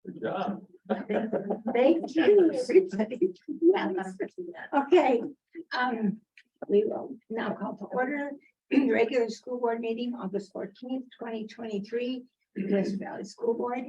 Good job. Thank you, everybody. Yes. Okay, we will now call to order the regular school board meeting, August 14th, 2023, West Valley School Board.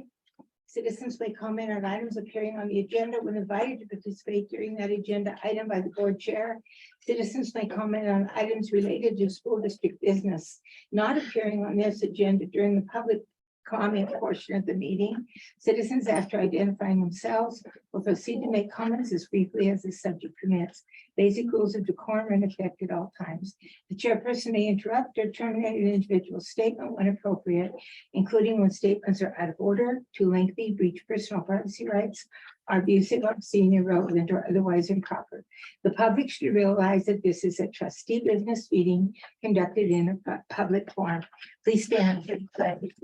Citizens may comment on items appearing on the agenda when invited to participate during that agenda item by the board chair. Citizens may comment on items related to school district business not appearing on this agenda during the public comment portion of the meeting. Citizens, after identifying themselves, will proceed to make comments as briefly as the subject permits. Basic rules of decorum are in effect at all times. The chairperson may interrupt or terminate an individual statement when appropriate, including when statements are out of order, too lengthy, breach personal privacy rights, are abusive, obscene, irrelevant, or otherwise improper. The public should realize that this is a trustee business meeting conducted in a public forum. Please stand for the pledge.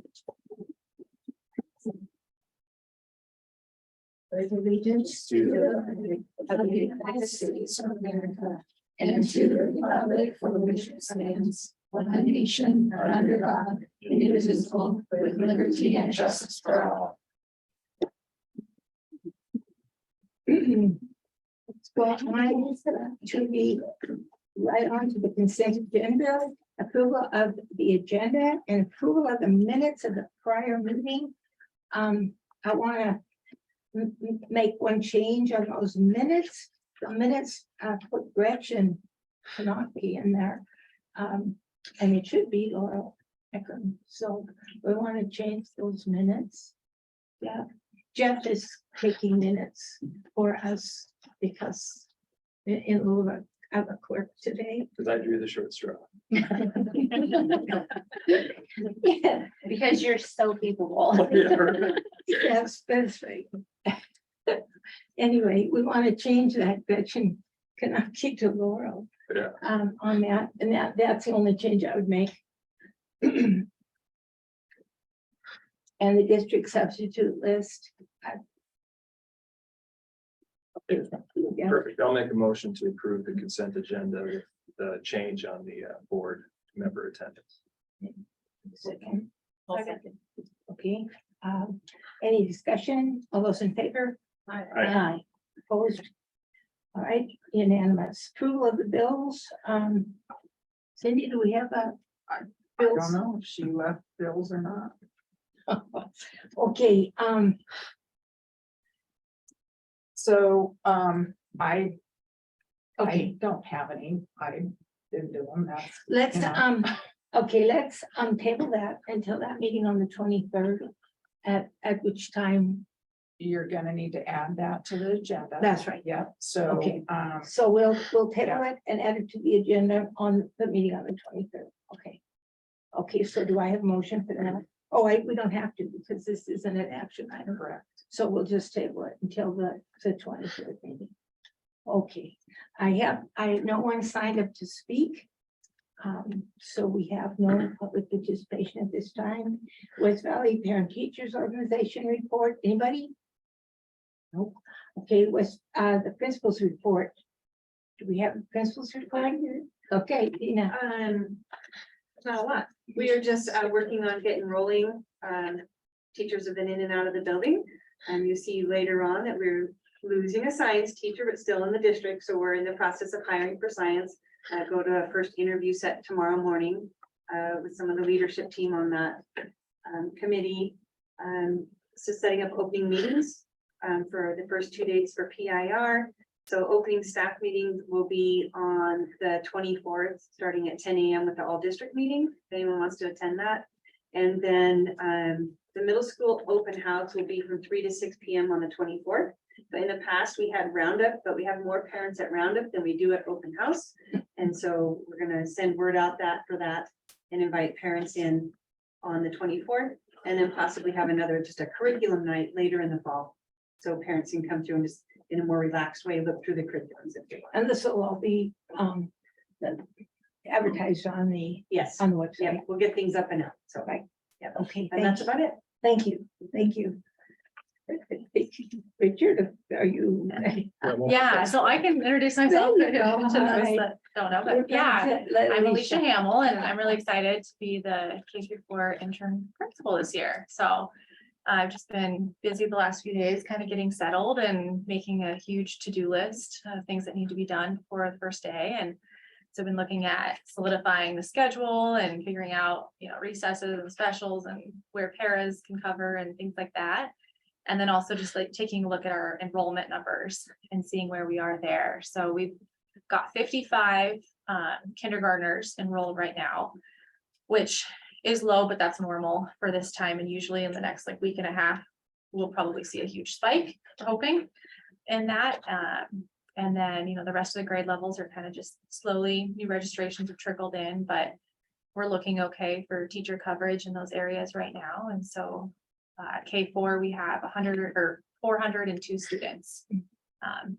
Pledge allegiance to the United States of America and to the republic for which it stands, one nation under God, indivisible, with liberty and justice for all. Let's go on to the right on to the consent agenda, approval of the agenda and approval of the minutes of the prior meeting. I want to make one change on those minutes. The minutes put Gretchen Kanofsky in there, and it should be Laurel Eckram. So we want to change those minutes. Yeah, Jeff is taking minutes for us because in lieu of a clerk today. Because I drew the short straw. Yeah, Because you're so capable. yes, that's right. Anyway, we want to change that Gretchen Kanofsky to Laurel. Yeah. On that, and that's the only change I would make. And the district substitute list. Yeah. Perfect. I'll make a motion to approve the consent agenda with the change on the board member attendance. Second. Okay, any discussion? All those in favor? Aye. Opposed? All right, unanimous. Approval of the bills. Cindy, do we have a? I bills? don't know if she left bills or not. Okay, So, I okay, don't have any. I didn't do them. That's, let's, Yeah. okay, let's, table that until that meeting on the 23rd. At which time, you're gonna need to add that to the agenda. that's right. Yep, so, Okay. So we'll table it and add it to the agenda on the meeting on the 23rd. Okay. Okay, so do I have a motion for that? Oh, we don't have to because this isn't an action item. correct. So we'll just table it until the 23rd meeting. Okay, no one signed up to speak. So we have no public participation at this time. West Valley Parent Teachers Organization report, anybody? Nope. Okay, the principal's report. Do we have a principal's report? Okay, Dina. Not a lot. We are just working on getting rolling. Teachers have been in and out of the building. You see later on that we're losing a science teacher, but still in the district. So we're in the process of hiring for science. Go to a first interview set tomorrow morning with some of the leadership team on that committee. So setting up opening meetings for the first 2 dates for PIR. So opening staff meetings will be on the 24th, starting at 10 a.m. with the all district meeting, if anyone wants to attend that. And then the middle school open house will be from 3 to 6 p.m. on the 24th. But in the past, we had roundup, but we have more parents at roundup than we do at open house. And so we're gonna send word out for that and invite parents in on the 24th, and then possibly have just a curriculum night later in the fall. So parents can come through and just in a more relaxed way, look through the curriculums if they want. And this will all be advertised on the Yes, website. yeah, we'll get things up and out. So, Right. yeah, Okay, and that's about it. thank you. Thank you. Richard, are you? Yeah, so I can introduce myself There to you go. those that don't know, but yeah, I'm Alicia Hamill and I'm really excited to be the K-4 intern principal this year. So I've just been busy the last few days, kind of getting settled and making a huge to-do list of things that need to be done for the first day. And so I've been looking at solidifying the schedule and figuring out, recesses and specials and where paras can cover and things like that. And then also just like taking a look at our enrollment numbers and seeing where we are there. So we've got 55 kindergartners enrolled right now, which is low, but that's normal for this time. And usually in the next week and a half, we'll probably see a huge spike, we're hoping. And that, and then, the rest of the grade levels are kind of just slowly, new registrations have trickled in, but we're looking okay for teacher coverage in those areas right now. And so K4, we have 402 students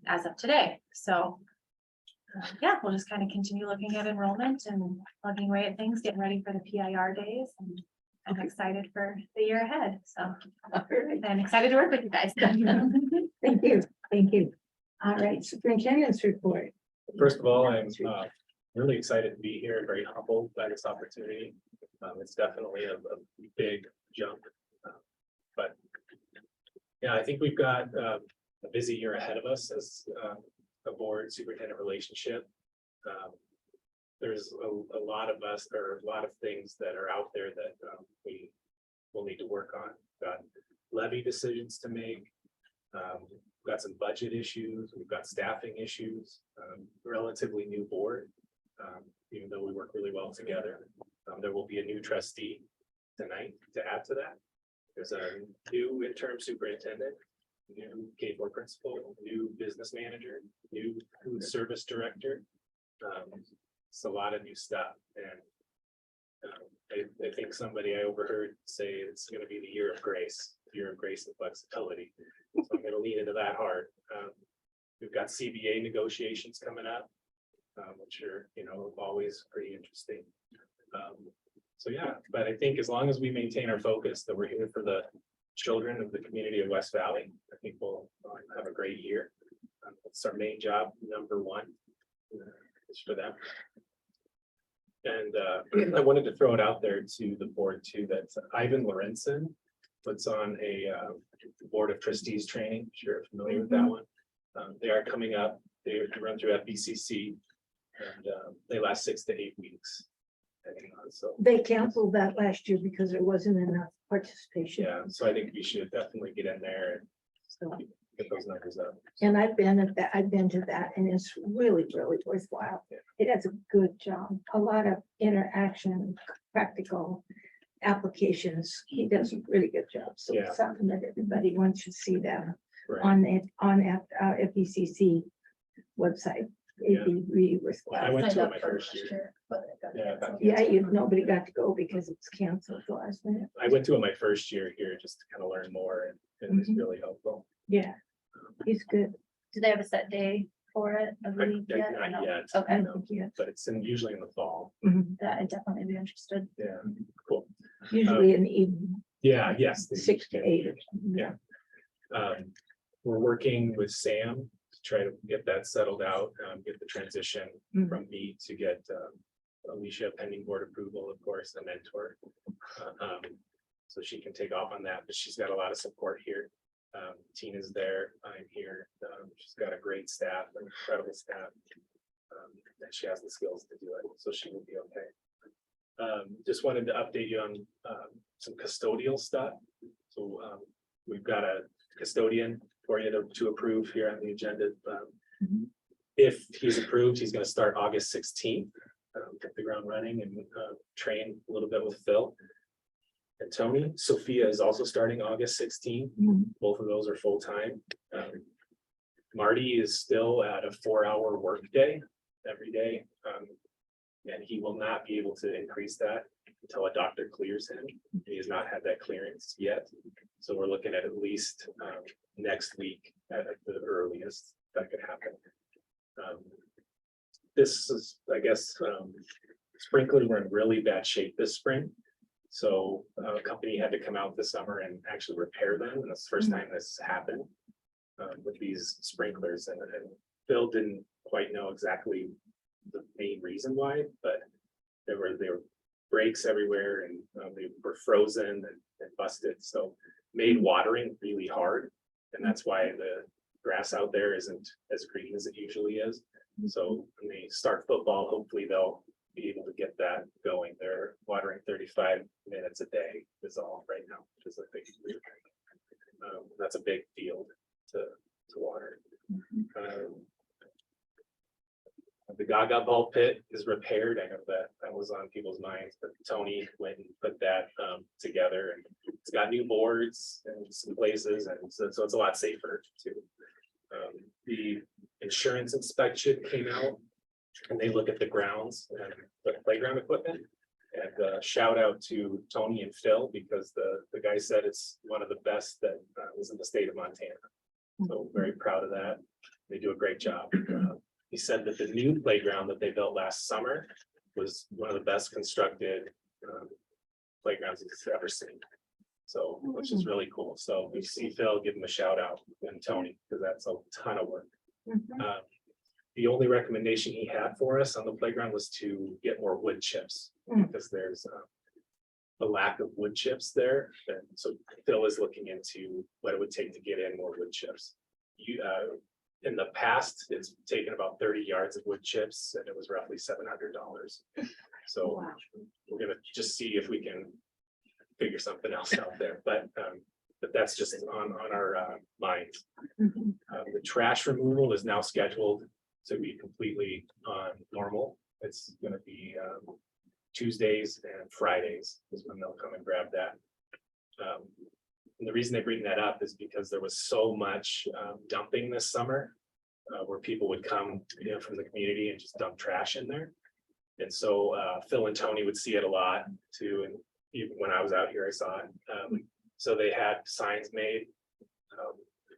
as of today. So yeah, we'll just kind of continue looking at enrollment and plugging away at things, getting ready for the PIR days. And I'm excited for the year ahead. So All right. I'm excited to work with you guys. Thank you, thank you. All right, superintendent's report. First of all, I'm really excited to be here, very humbled by this opportunity. It's definitely a big jump. But yeah, I think we've got a busy year ahead of us as a board superintendent relationship. There's a lot of us, or a lot of things that are out there that we will need to work on. We've got levy decisions to make. We've got some budget issues. We've got staffing issues. Relatively new board, even though we work really well together. There will be a new trustee tonight to add to that. There's a new interim superintendent, new K4 principal, new business manager, new food service director. It's a lot of new stuff. And I think somebody I overheard say it's going to be the year of grace and flexibility. So I'm going to lean into that hard. We've got CBA negotiations coming up, which are, always pretty interesting. So yeah, but I think as long as we maintain our focus that we're here for the children of the community of West Valley, I think we'll have a great year. It's our main job, number one, is for them. And I wanted to throw it out there to the board too, that Ivan Lorenzen puts on a board of trustees training. I'm sure you're familiar with that one. They are coming up. They run through FBCC and they last 6 to 8 weeks. So They canceled that last year because there wasn't enough participation. yeah, so I think we should definitely get in there So, and get those numbers up. and I've been to that, and it's really, really worthwhile. Yeah. It has a good job, a lot of interaction, practical applications. He does a really good job. So Yeah. it's something that everybody wants to see them Right. on FBCC website. It'd be really I worthwhile. went to it my first year. Yeah, nobody got to go because it's canceled the last minute. I went to it my first year here just to kind of learn more and it was Mhm. really helpful. Yeah, he's good. Do they have a set day for it? Of the week yet, or Not no? yet, Okay. I no, think, yeah. but it's usually in the fall. Mhm. That I'd definitely be interested. Yeah, cool. Usually in the evening, Yeah, yes. 6 to 8 or something. Yeah. We're working with Sam to try to get that settled out, get the transition Mhm. from me to get Alicia pending board approval, of course, the mentor. So she can take off on that, but she's got a lot of support here. Tina's there, I'm here. She's got a great staff, an incredible staff. And she has the skills to do it, so she will be okay. Just wanted to update you on some custodial stuff. So we've got a custodian for you to approve here on the agenda. Mhm. If he's approved, he's gonna start August 16th, hit the ground running and train a little bit with Phil and Tony. Sophia is also starting August 16th. Mhm. Both of those are full-time. Marty is still at a 4-hour workday every day. And he will not be able to increase that until a doctor clears him. He has not had that clearance yet. So we're looking at least next week at the earliest that could happen. This is, I guess, sprinklers were in really bad shape this spring. So a company had to come out this summer and actually repair them. And that's the first time this happened with these sprinklers. And Phil didn't quite know exactly the main reason why, but there were breaks everywhere and they were frozen and busted. So made watering really hard. And that's why the grass out there isn't as green as it usually is. So when they start football, hopefully they'll be able to get that going. They're watering 35 minutes a day is all right now, which is a big. That's a big field to water. The Gaga ball pit is repaired. I know that was on people's minds, but Tony went and put that together, and it's got new boards and some places, and so it's a lot safer too. The insurance inspection came out and they look at the grounds and the playground equipment. And shout out to Tony and Phil, because the guy said it's one of the best that was in the state of Montana. So very proud of that. They do a great job. He said that the new playground that they built last summer was one of the best constructed playgrounds he's ever seen. So, which is really cool. So if you see Phil, give him a shout out, and Tony, because that's a ton of work. The only recommendation he had for us on the playground was to get more wood chips, because there's a lack of wood chips there. And so Phil is looking into what it would take to get in more wood chips. In the past, it's taken about 30 yards of wood chips, and it was roughly $700. So we're gonna just see if we can figure something else out there, but that's just on our minds. The trash removal is now scheduled to be completely normal. It's gonna be Tuesdays and Fridays is when they'll come and grab that. And the reason they bring that up is because there was so much dumping this summer, where people would come, from the community and just dump trash in there. And so Phil and Tony would see it a lot too, and even when I was out here, I saw it. So they had signs made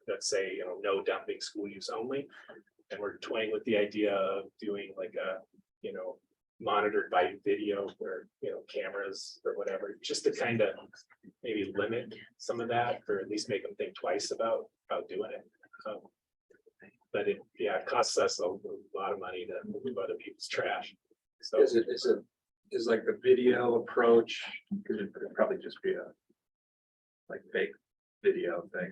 that say, no dumping, school use only. And we're toying with the idea of doing like a, monitored by video where, cameras or whatever, just to kind of maybe limit some of that, or at least make them think twice about doing it. But it costs us a lot of money to move other people's trash. So Is like the video approach, because it could probably just be a like fake video thing.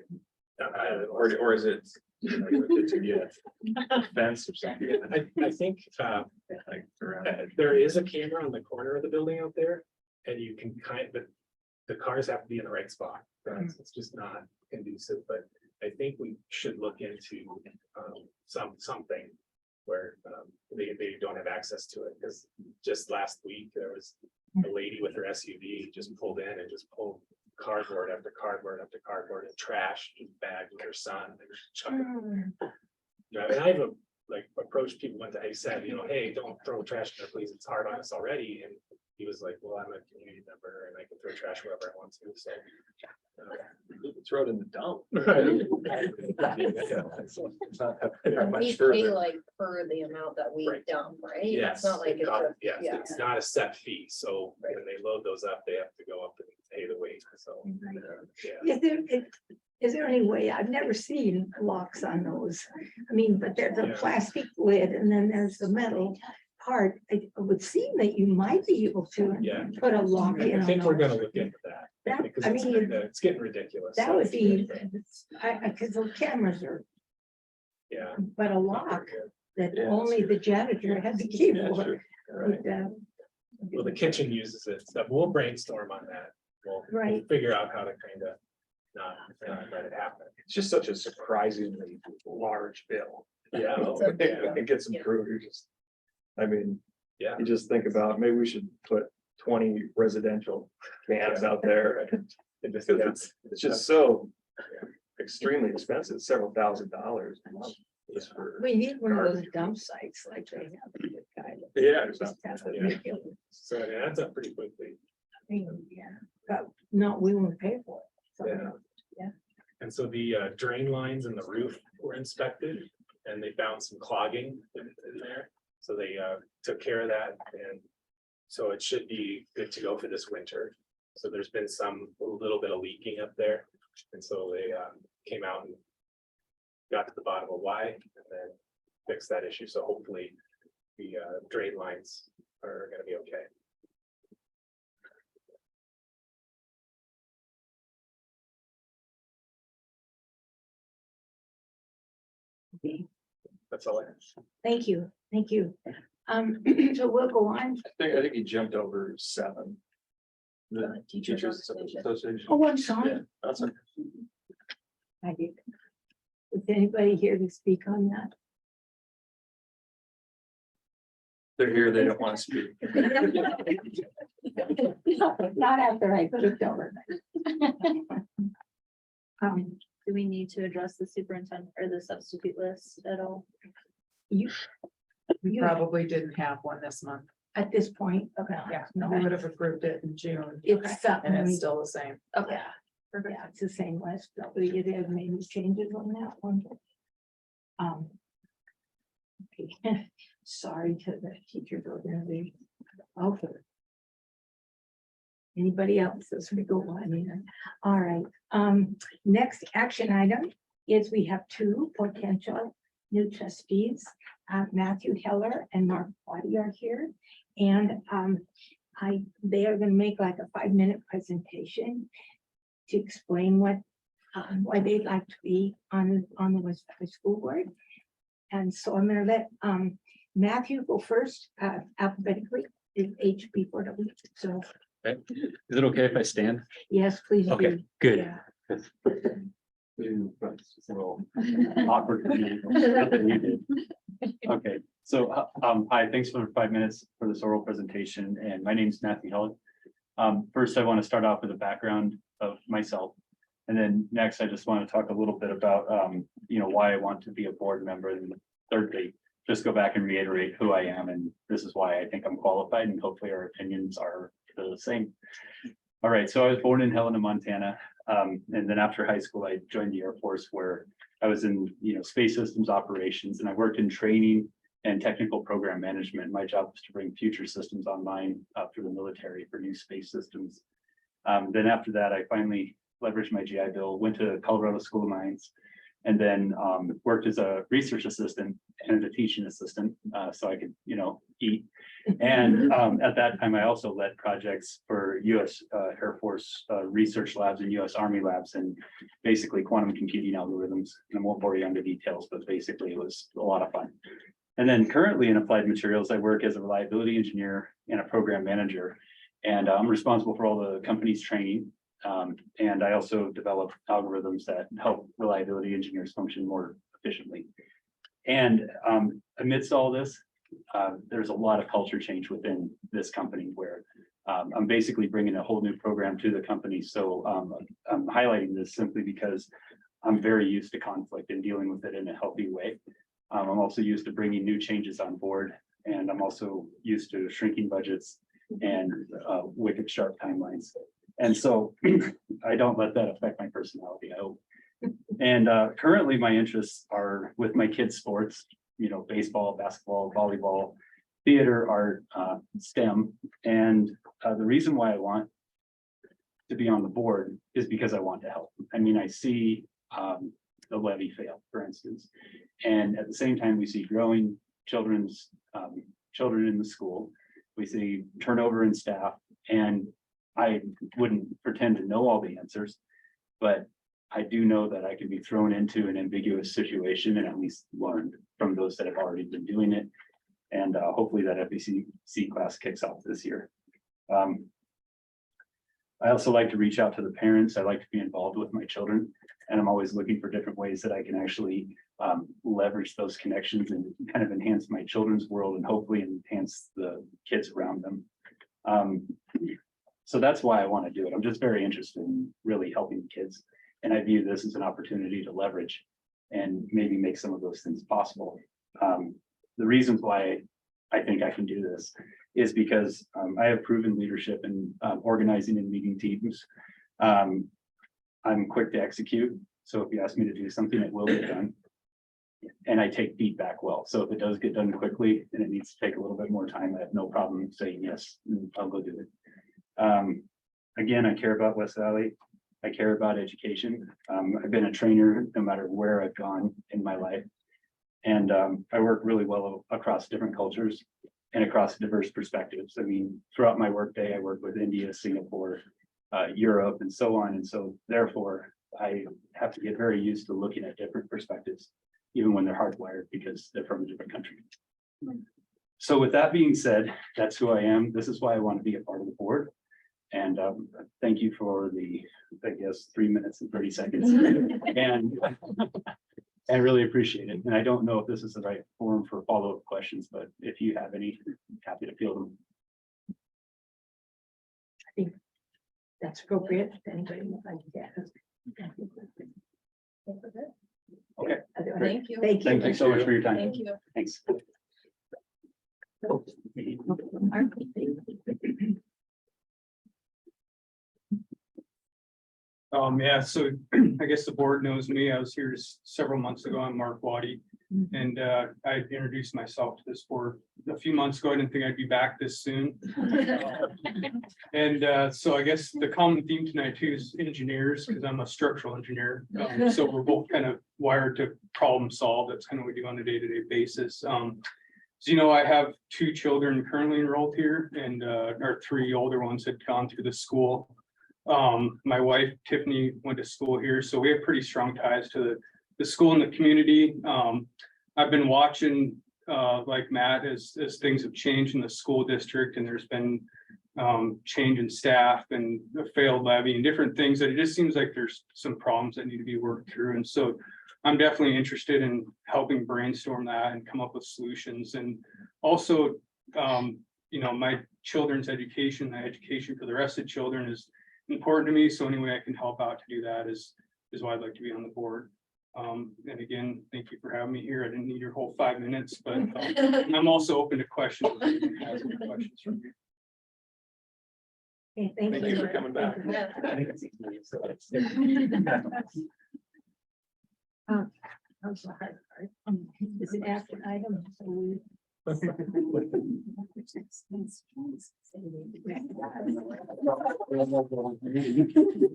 Or is it to get fence or something? I think Like around there is a camera on the corner of the building out there, and you can but the cars have to be in the right spot. It's just not conducive, but I think we should look into something where they don't have access to it, because just last week there was a lady with her SUV just pulled in and just pulled cardboard after cardboard after cardboard and trash bagged with her son. They were chucking. And I've approached people one time. I said, hey, don't throw trash in there, please. It's hard on us already. And he was like, well, I'm a community member and I can throw trash wherever I want to. So throw it in the dump. It's not that And much we pay further. like per the amount that we Right. dump, right? yes, It's not like it's a, yes, yeah. it's not a set fee. So when they load those up, they have to go up and pay the weight. So yeah. Is there any way, I've never seen locks on those. I mean, but there's a Yeah. plastic lid and then there's the metal part. It would seem that you might be able to Yeah. put a lock in I on think we're those. gonna look into that. That- Because I it's mean, kinda- it's getting ridiculous. That would be, because the cameras are, Yeah. but a lock that Yeah, only sure. the janitor has the key Yeah, for. sure. Right. Well, the kitchen uses it, so we'll brainstorm on that. We'll Right. figure out how to kind of not let it happen. It's just such a surprisingly large bill. Yeah. It gets improved. You just, I mean, Yeah. you just think about, maybe we should put 20 residential cans out there. Because it's just so extremely expensive, several $1,000s a month. Just for, We need one of those dump sites like they have. in the kind of- yeah, just have a Yeah. regular So it adds up pretty quickly. thing, yeah, but no, we won't pay for it. So, Yeah. And so the drain lines in the roof were inspected and they found some clogging in there. So they took care of that, and so it should be good to go for this winter. So there's been a little bit of leaking up there. And so they came out and got to the bottom of why, and then fixed that issue. So hopefully the drain lines are gonna be okay. That's all I have. Thank you, thank you. So we'll go on. I think he jumped over 7. The Teachers Teachers Association. Association. Oh, I'm Yeah, sorry. that's okay. I did. Is anybody here to speak on that? They're here, they don't want to speak. Not after I looked over. Do we need to address the superintendent or the substitute list at all? You, We you, probably didn't have one this month. at this point, okay. Yeah, no, we would have approved it in June It's something, and it's we- still the same. yeah, yeah, it's the same list, probably it has made any changes on that one. Okay. Sorry to the teachers organization. Okay. Anybody else as we go on here? All right, next action item is we have 2 potential new trustees. Matthew Heller and Mark Waddy are here. And they are gonna make like a 5-minute presentation to explain why they'd like to be on the West Valley School Board. And so I'm gonna let Matthew go first, alphabetically, is HB4W. So, Okay. Is it okay if I stand? yes, please Okay, do. good. Yeah. It's a little awkward for me. Nothing you did. Okay, so hi, thanks for 5 minutes for this oral presentation, and my name is Matthew Heller. First, I want to start off with a background of myself. And then next, I just want to talk a little bit about why I want to be a board member. And thirdly, just go back and reiterate who I am, and this is why I think I'm qualified, and hopefully our opinions are the same. All right, so I was born in Helena, Montana. And then after high school, I joined the Air Force, where I was in, space systems operations, and I worked in training and technical program management. My job was to bring future systems online through the military for new space systems. Then after that, I finally leveraged my GI Bill, went to Colorado School of Mines, and then worked as a research assistant and a teaching assistant, so I could, eat. And at that time, I also led projects for US Air Force research labs and US Army labs, and basically quantum computing algorithms. And I won't bore you on the details, but basically it was a lot of fun. And then currently in applied materials, I work as a reliability engineer and a program manager, and I'm responsible for all the company's training. And I also develop algorithms that help reliability engineers function more efficiently. And amidst all this, there's a lot of culture change within this company where I'm basically bringing a whole new program to the company. So I'm highlighting this simply because I'm very used to conflict and dealing with it in a healthy way. I'm also used to bringing new changes on board, and I'm also used to shrinking budgets and wicked sharp timelines. And so I don't let that affect my personality, I hope. And currently my interests are with my kids' sports, baseball, basketball, volleyball, theater, art, STEM. And the reason why I want to be on the board is because I want to help. I mean, I see the levy fail, for instance. And at the same time, we see growing children in the school. We see turnover in staff, and I wouldn't pretend to know all the answers, but I do know that I can be thrown into an ambiguous situation and at least learn from those that have already been doing it. And hopefully that FBC class kicks off this year. I also like to reach out to the parents. I like to be involved with my children, and I'm always looking for different ways that I can actually leverage those connections and kind of enhance my children's world and hopefully enhance the kids around them. So that's why I want to do it. I'm just very interested in really helping kids. And I view this as an opportunity to leverage and maybe make some of those things possible. The reasons why I think I can do this is because I have proven leadership in organizing and leading teams. I'm quick to execute. So if you ask me to do something, it will get done. And I take feedback well. So if it does get done quickly and it needs to take a little bit more time, I have no problem saying yes, I'll go do it. Again, I care about West Valley. I care about education. I've been a trainer no matter where I've gone in my life. And I work really well across different cultures and across diverse perspectives. I mean, throughout my workday, I work with India, Singapore, Europe, and so on. And so therefore, I have to get very used to looking at different perspectives. even when they're hardwired because they're from a different country. So with that being said, that's who I am. This is why I want to be a part of the board. And thank you for the, I guess, 3 minutes and 30 seconds. And I really appreciate it. And I don't know if this is the right forum for follow-up questions, but if you have any, happy to field them. That's appropriate. If anybody would like to ask. Okay. Thank you. Thank you. Thank you so much for your time. Thank you. Thanks. Yeah, so I guess the board knows me. I was here several months ago. I'm Mark Waddy. And I introduced myself to this board a few months ago. I didn't think I'd be back this soon. And so I guess the common theme tonight too is engineers, because I'm a structural engineer. So we're both kind of wired to problem solve. That's kind of what we do on a day-to-day basis. So, you know, I have 2 children currently enrolled here, and our 3 older ones had gone through the school. My wife Tiffany went to school here, so we have pretty strong ties to the school and the community. I've been watching, like Matt, as things have changed in the school district, and there's been change in staff and a failed levy and different things, that it just seems like there's some problems that need to be worked through. And so I'm definitely interested in helping brainstorm that and come up with solutions. And also, you know, my children's education, the education for the rest of the children is important to me. So any way I can help out to do that is why I'd like to be on the board. And again, thank you for having me here. I didn't need your whole 5 minutes, but I'm also open to questions. If anyone has any questions from you. Okay, thank Thank you. you for coming back. I'm sorry. Is it after item? So we-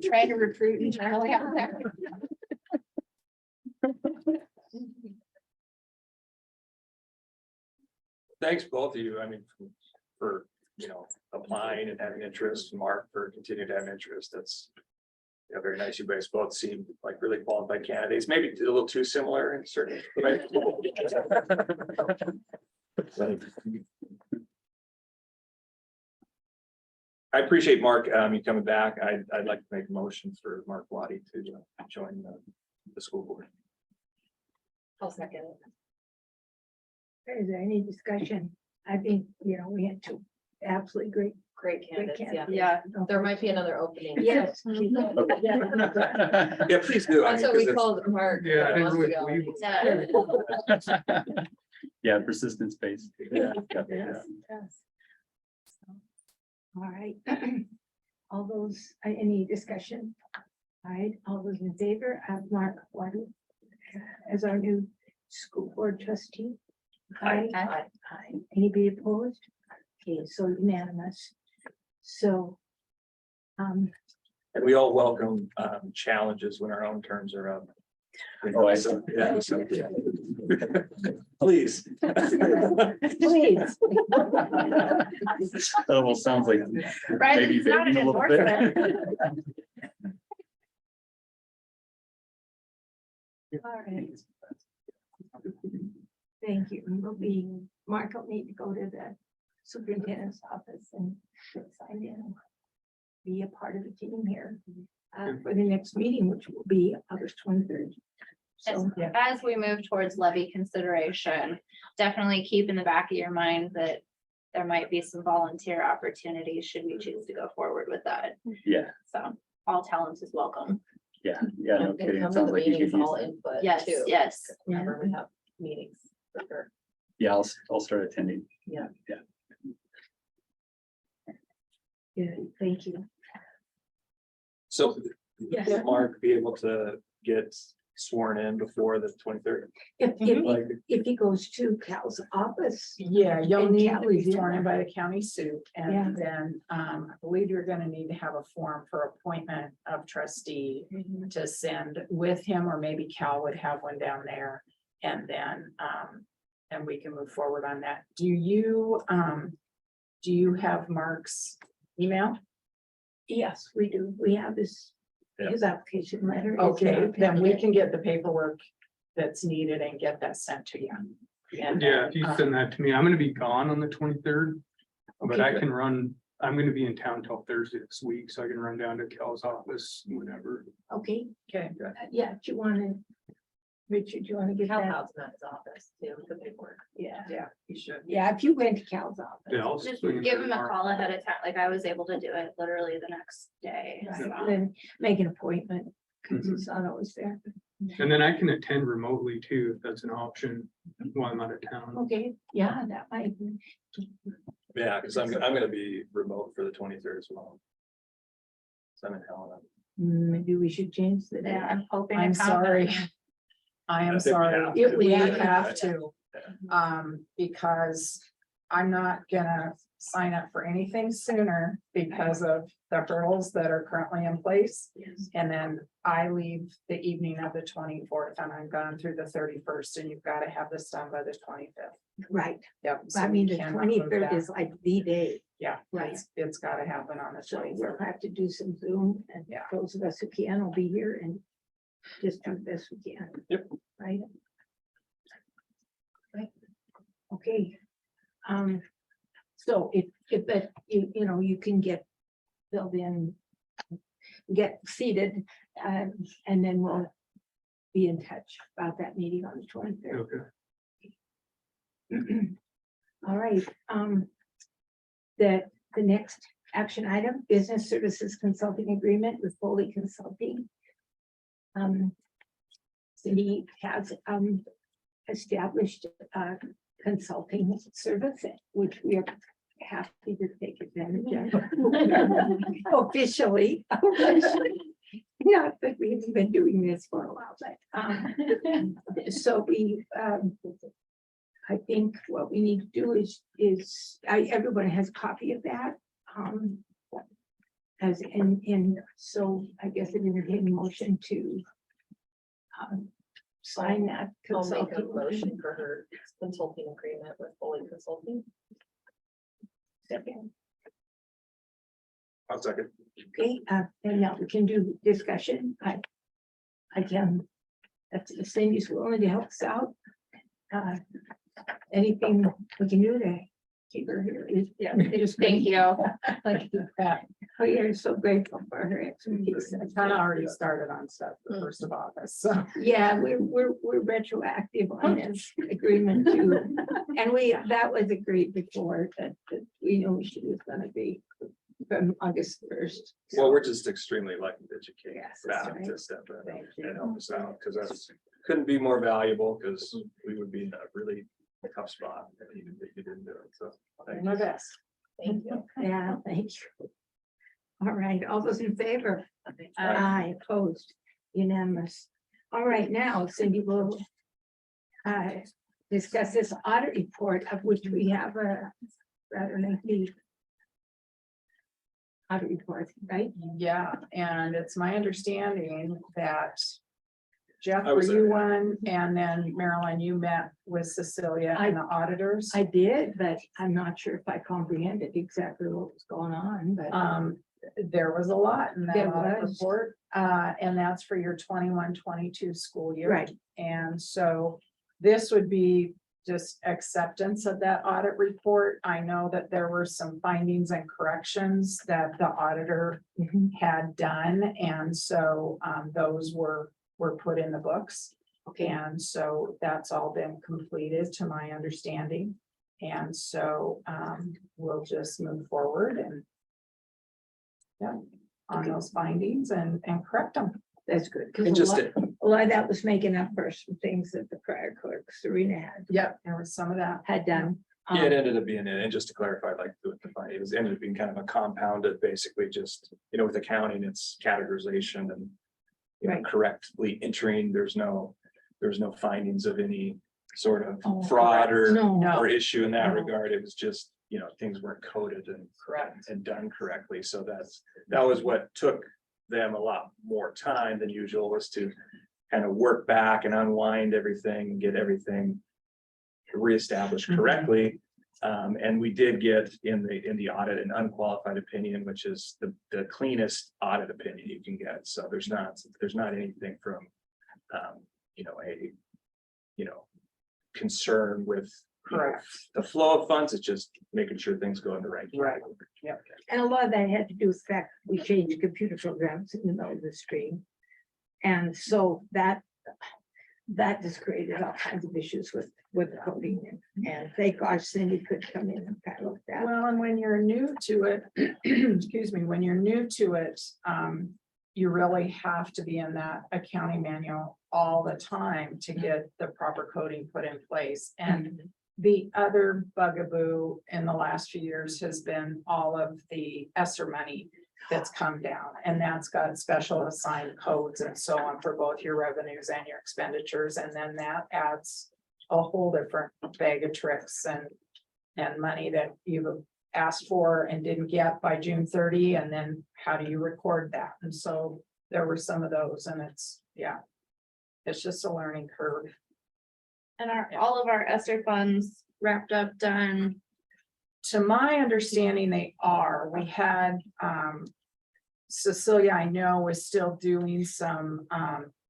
Trying to recruit internally out there. Thanks both of you. I mean, for, you know, applying and having interest, Mark for continuing to have interest. That's, yeah, very nice. You guys both seem like really qualified candidates, maybe a little too similar in certain. I appreciate Mark, you coming back. I'd like to make a motion for Mark Waddy to join the school board. I'll second it. Is there any discussion? I think, you know, we had 2 absolutely great. Great candidates, yeah. candidates. Yeah, There might be another opening. Yes. Yeah, please do. I That's mean, what we 'cause called Mark. Yeah, I didn't months really ago. believe yeah. Yeah, persistence based. Yes, yes. All right. All those, any discussion? All right, all those in favor of Mark Waddy as our new school board trustee? Aye. Aye. Aye. Anybody opposed? Okay, so unanimous. So, And we all welcome challenges when our own terms are up. Oh, I So, yeah, so, yeah. Please. please. That almost sounds like Right, maybe it's not an begging a little bit. endorsement. All right. Thank you. And we'll be, Mark will need to go to the superintendent's office and sign in. Be a part of the team here for the next meeting, which will be August 23rd. So, As we move towards levy consideration, definitely keep in the back of your mind that there might be some volunteer opportunities should we choose to go forward with that. Yeah, So all talents is welcome. yeah, yeah. No And kidding. It come to sounds the like you meetings, could use all that. input Yes, too. yes. Whenever we have meetings, for sure. Yeah, I'll start attending. good, thank you. So, Yes. will Mark be able to get sworn in before the 23rd? If he goes to Cal's office. Yeah, you'll And need Cal to be is in sworn in there. by the county suit, Yeah. and then I believe you're gonna need to have a form for appointment of trustee to send with him, or maybe Cal would have one down there. And then and we can move forward on that. Do you have Mark's email? Yes, we do. We have his application letter. It's in Okay, our then we packet. can get the paperwork that's needed and get that sent to you. And Yeah, then, if you send that to me, I'm gonna be gone on the 23rd. But Okay, I can run, I'm gonna be in town till Thursday this week, so I can run down to Cal's office whenever. okay, Okay, yeah, do you wanna? Richard, do you wanna get Cal that? House in his office too, the paperwork. Yeah, yeah, you should. yeah, if you went to Cal's office. Yeah, I'll Just swing give through him a tomorrow. call ahead of time, like I was able to do it literally the next day. Right, so. then make an appointment, cause it's not always there. And then I can attend remotely too, if that's an option while I'm out of town. Okay, yeah, that might, Yeah, because I'm gonna be remote for the 23rd as well. So I'm in Helena. maybe we should change the Yeah, day. I'm hoping. to I'm come. sorry. I I am think we sorry. have to. We Yeah. have to. Because I'm not gonna sign up for anything sooner because of the hurdles that are currently in place. And then I leave the evening of the 24th and I'm gone through the 31st, and you've got to have this done by the 25th. Right, Yep. so I mean, we the cannot move 23rd that. is like the day, Yeah, right. it's gotta happen on the So 23rd. we'll have to do some Zoom, and Yeah. those of us who can will be here and just do the best we can. Yep. Right? Right. Okay. So if that, you know, you can get filled in, get seated, and then we'll be in touch about that meeting on the 23rd. Okay. All right, the next action item, business services consulting agreement with Foley Consulting. Cindy has established a consulting service, which we are happy to take advantage of. Officially. Yeah, but we've been doing this for a while, but so we I think what we need to do is everyone has a copy of that. As in, so I guess it entertain a motion to sign that. I'll make a consulting motion for her consulting agreement with Foley Consulting. Second. I'll second. Okay, and now we can do discussion. I can, that's Cindy's willing to help us out. Anything we can do to keep her here is, yeah, just Thank you. Like that. We are so grateful for her expertise. I kind of already started on stuff the 1st of August, so. Yeah, we're retroactive on this agreement too. And that was agreed before that we knew she was gonna be from August 1st. Well, we're just extremely lucky that you came Yes, that's back right. to step in Thank you. and help us out, because that's couldn't be more valuable, because we would be in a really tough spot if you didn't do it, so. thank My you. best. Thank you. Yeah, thank you. All right, all those in favor? Aye, opposed, unanimous. All right, now Cindy will discuss this audit report, of which we have a rather lengthy audit report, right? Yeah, and it's my understanding that Jeff, I were was you there. one, and then Marilyn, you met with Cecilia and the auditors? I did, but I'm not sure if I comprehended exactly what was going on, but There was a lot in that There audit was. report, and that's for your 21-22 school year. right, And so this would be just acceptance of that audit report. I know that there were some findings and corrections that the auditor had done, and so those were put in the books. okay, And so that's all been completed to my understanding. And so we'll just move forward and yeah, on those findings and correct them. that's good. And Because just a lot of that was making up for some things that the prior clerk Serena Yep, there was some of that. had done. Yeah, it ended up being, and just to clarify, like, it was ended up being kind of a compounded, basically just, with accounting, it's categorization and. Right. Correctly entering, there's no findings of any sort Oh, of fraud or. No, Or issue in that No. regard, it was just, things weren't coded and. Correct. And done correctly, so that was what took them a lot more time than usual, was to kind of work back and unwind everything, and get everything reestablished correctly. And we did get in the audit an unqualified opinion, which is the cleanest audit opinion you can get. So there's not anything from, concern with Correct. the flow of funds. It's just making sure things go in the right. Right. Yep. And a lot of that had to do with the fact we changed computer programs in the middle of the stream. And so that just created all kinds of issues with the coding. And thank gosh Cindy could come in and kind of look at that. Well, and when you're new to it, excuse me, when you're new to it, you really have to be in that accounting manual all the time to get the proper coding put in place. And the other bugaboo in the last few years has been all of the ESSER money that's come down, and that's got special assigned codes and so on for both your revenues and your expenditures. And then that adds a whole different bag of tricks and money that you've asked for and didn't get by June 30. And then how do you record that? And so there were some of those, and it's just a learning curve. And all of our ESSER funds wrapped up, done. To my understanding, they are. We had Cecilia, I know, was still doing some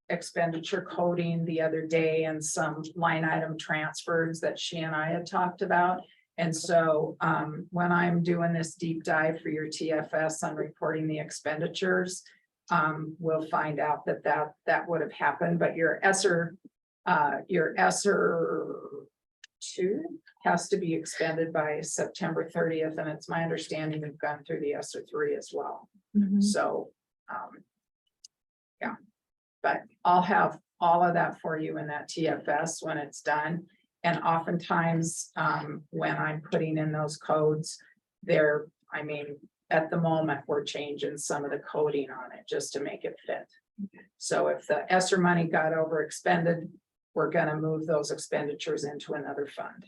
expenditure coding the other day and some line item transfers that she and I had talked about. And so when I'm doing this deep dive for your TFS on reporting the expenditures, we'll find out that would have happened. But your ESSER 2 has to be expended by September 30th. And it's my understanding we've gone through the ESSER 3 as well. So, but I'll have all of that for you in that TFS when it's done. And oftentimes, when I'm putting in those codes there, at the moment, we're changing some of the coding on it just to make it fit. So if the ESSER money got over expended, we're gonna move those expenditures into another fund.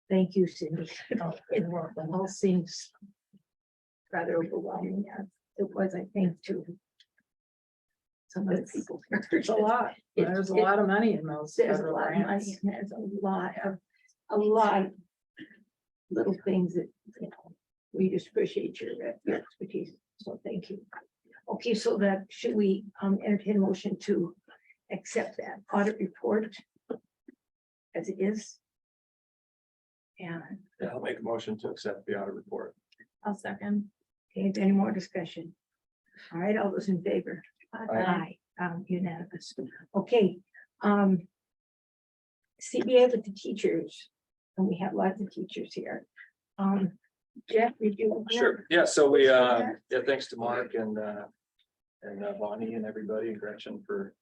Thank you, Cindy. It all seems rather overwhelming, as it was, I think, to some of the people. There's a lot, there's a lot of money in those. There's a federal lot of money, grants. and there's a lot of little things that, we just appreciate your expertise, so thank you. Okay, so that, should we entertain a motion to accept that audit report as it is? And, Yeah, I'll make a motion to accept the audit report. I'll second. okay, is there any more discussion? All right, all those in favor? Aye. Unanimous. Okay, CBA with the teachers, and we have lots of teachers here. Jeff, did you? Sure, yeah, so we, thanks to Mark and Bonnie and everybody and Gretchen for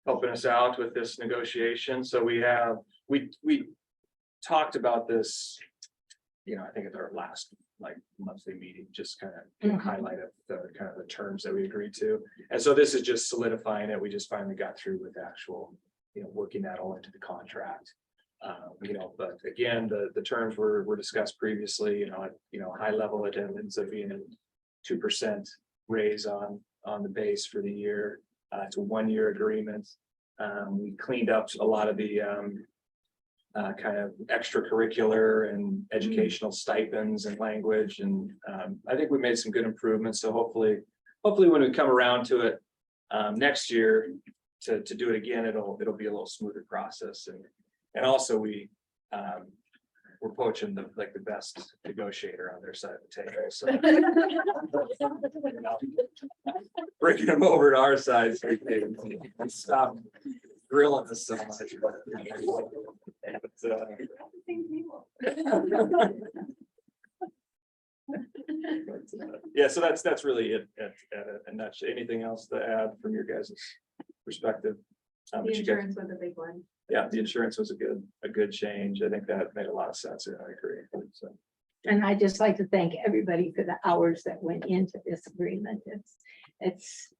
helping us out with this negotiation. So we talked about this, I think at our last monthly meeting, just kind of highlight of the terms that we agreed to. And so this is just solidifying it. We just finally got through with actual, working that all into the contract. But again, the terms were discussed previously, high level, it ends up being a 2% raise on the base for the year. It's a 1-year agreement. We cleaned up a lot of the kind of extracurricular and educational stipends and language. And I think we made some good improvements. So hopefully when we come around to it next year to do it again, it'll be a little smoother process. And also we're poaching the best negotiator on their side of the table. So bringing them over to our side so they can stop grilling us so much. Yeah, so that's really it. And that's anything else to add from your guys' perspective? The But you guys- insurance was a big one. Yeah, the insurance was a good change. I think that made a lot of sense. And I agree. So, And I'd just like to thank everybody for the hours that went into this agreement. It's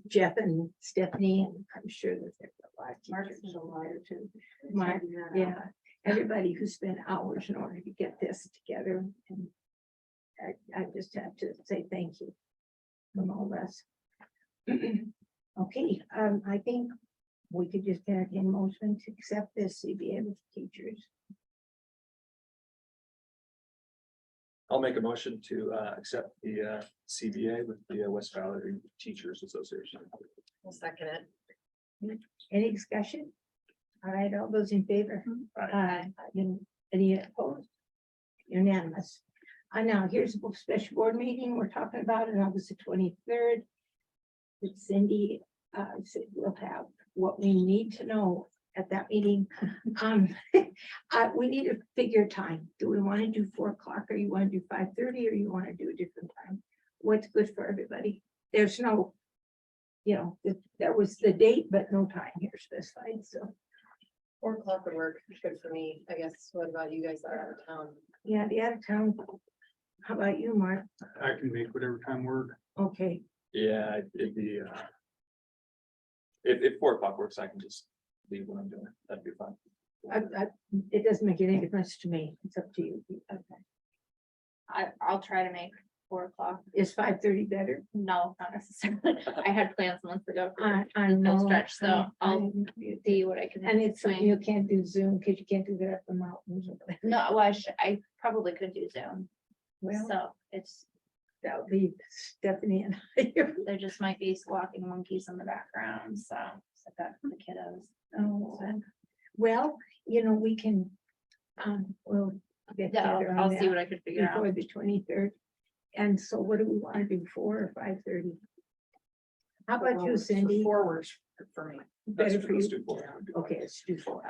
Jeff and Stephanie, and I'm sure that there's a lot of Mark's teachers. a liar too. Mark, yeah, everybody who spent hours in order to get this together. And I just have to say thank you from all of us. Okay, I think we could just entertain a motion to accept this CBA with teachers. I'll make a motion to accept the CBA with the West Valley Teachers Association. We'll second it. Any discussion? All right, all those in favor? Any opposed? Unanimous. Now, here's a special board meeting we're talking about on August the 23rd. That Cindy said we'll have what we need to know at that meeting. We need to figure time. Do we want to do 4 o'clock, or you want to do 5:30, or you want to do a different time? What's good for everybody? There's no, that was the date, but no time here specified, so. 4 o'clock would work, good for me, I guess. What about you guys that are out of town? Yeah, the out of town. How about you, Mark? I can make whatever time work. Okay, Yeah, it'd be, if 4 o'clock works, I can just leave what I'm doing. That'd be fine. it doesn't make any difference to me. It's up to you. Okay. I'll try to make 4 o'clock. Is 5:30 better? No, not necessarily. I had plans months ago. for I the know. full stretch, so I'll I- see what I can. And it's, find. you can't do Zoom because you can't do that up the mountains. No, well, I probably could do Zoom, Well, so it's, that'll be Stephanie and I. there just might be squawking monkeys in the background, so I've got the kiddos. Oh, well, we can, we'll get Yeah, together I'll on see that what I could figure out. before the 23rd. And so what do we want to do, 4 or 5:30? How about you, Cindy? Forwards for me. Better for Let's you? do 4. Okay, let's do 4.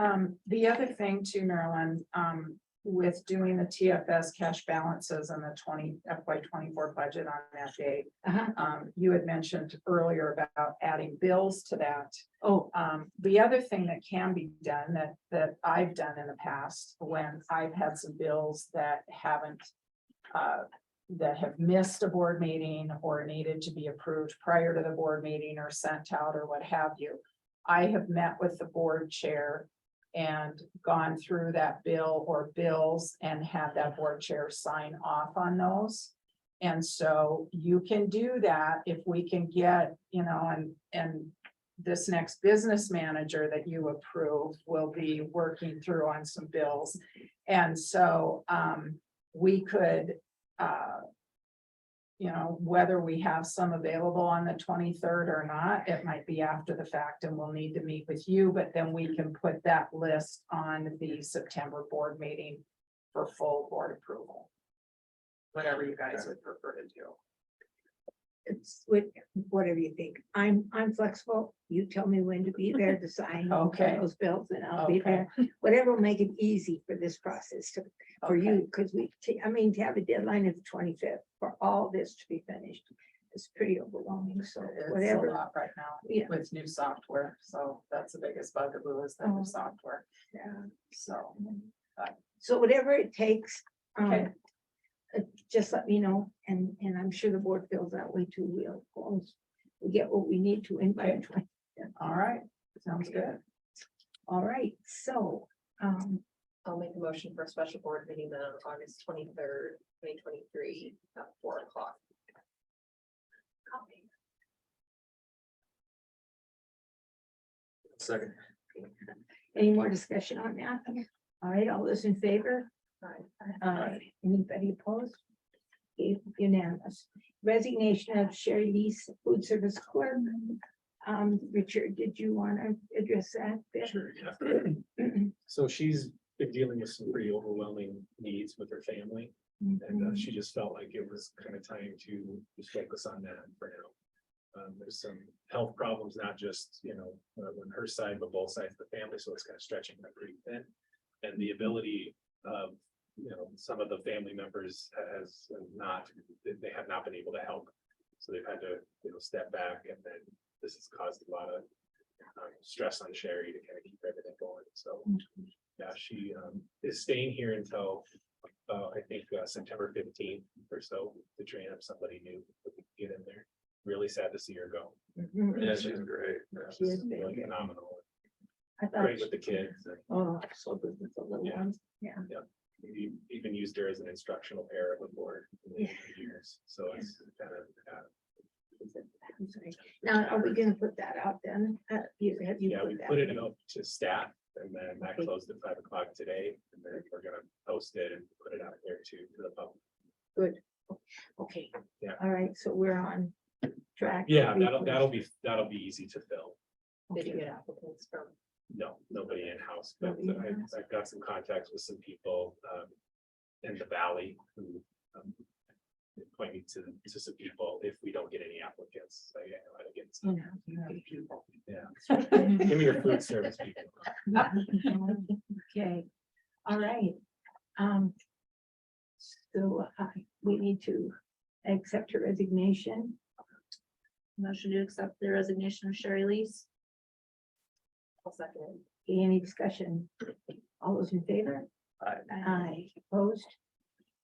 The other thing too, Marilyn, with doing the TFS cash balances and the FY 24 budget on that day, Uh-huh. you had mentioned earlier about adding bills to that. Oh, The other thing that can be done that I've done in the past, when I've had some bills that haven't, that have missed a board meeting or needed to be approved prior to the board meeting or sent out or what have you. I have met with the board chair and gone through that bill or bills and had that board chair sign off on those. And so you can do that if we can get, and this next business manager that you approve will be working through on some bills. And so we could, whether we have some available on the 23rd or not, it might be after the fact and we'll need to meet with you, but then we can put that list on the September board meeting for full board approval. Whatever you guys would prefer to do. it's whatever you think. I'm flexible. You tell me when to be there to sign Okay. those bills and I'll be Okay. there. Whatever will make it easy for this process for Okay. you, because to have a deadline of the 25th for all this to be finished. It's pretty overwhelming, so It's a whatever. lot right now Yeah. with new software, so that's the biggest bugaboo is the Oh. new software, Yeah. so. So whatever it takes, Okay. Just let me know, and I'm sure the board feels that way too. We'll get what we need to in by the 20th. All right, sounds good. All right, so, I'll make a motion for a special board meeting on August 23rd, 2023 at 4 o'clock. Second. any more discussion on that? All right, all those in favor? Anybody opposed? Okay, unanimous. Resignation of Sherry Lee's food service clerk. Richard, did you want to address that? bit? Sure, yeah. So she's been dealing with some pretty overwhelming needs with her family. And she just felt like it was kind of time to just focus on that for now. There's some health problems, not just, on her side, but both sides of the family, so it's kind of stretching her pretty thin. And the ability of, some of the family members they have not been able to help. So they've had to, step back, and then this has caused a lot of stress on Sherry to kind of keep everything going. So, yeah, she is staying here until I think September 15th or so to train up somebody new that we can get in there. Really sad to see her go. Yeah, she's great. Yeah. She is Really very good. phenomenal. I thought, Great with the kids. And oh, so good with the little Yeah. ones. we even used her as an instructional parent before in the years. So it's kind of, I'm sorry. Now, are we gonna put that out then? Have you yeah, we that put it in? out to staff, and then that Okay. closed at 5 o'clock today, and then we're gonna post it and put it out there to the public. good. Okay. Yeah. All right, so we're on track. Yeah, that'll be easy to fill. Did you Okay. get applicants from? No, nobody in-house, but Nobody in-house. I've got some contacts with some people in the valley who point me to some people if we don't get any applicants. So yeah, I get some. Yeah. Give me your food service people. Okay, all right. So we need to accept her resignation. Motion to accept the resignation of Sherry Lees. I'll second it. Any discussion? All those in favor? Aye, opposed?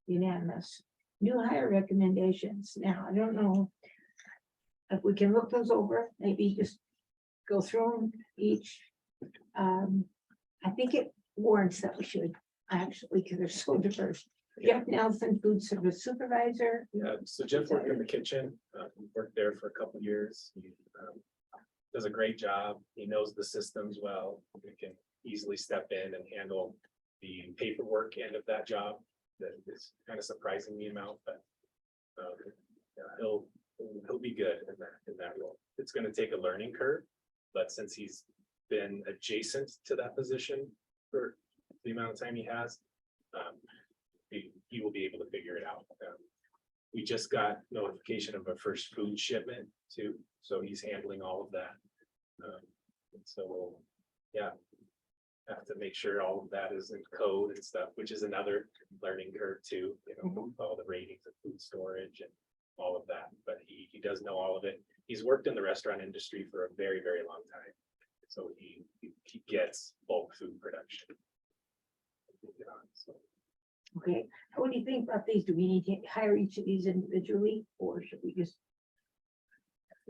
Unanimous. New hire recommendations. Now, I don't know if we can look those over, maybe just go through them each. I think it warrants that we should actually, because they're so diverse. Jeff Nelson, food service supervisor. Yeah, so Jeff worked in the kitchen, worked there for a couple years. He does a great job. He knows the systems well. He can easily step in and handle the paperwork end of that job. That is kind of surprising the amount, but yeah, he'll be good in that role. It's gonna take a learning curve, but since he's been adjacent to that position for the amount of time he has, he will be able to figure it out. We just got notification of a first food shipment too, so he's handling all of that. And so we'll, yeah, have to make sure all of that is in code and stuff, which is another learning curve too, you know, all the ratings of food storage and all of that, but he does know all of it. He's worked in the restaurant industry for a very, very long time. So he gets bulk food production. So, Okay, what do you think about these? Do we need to hire each of these individually, or should we just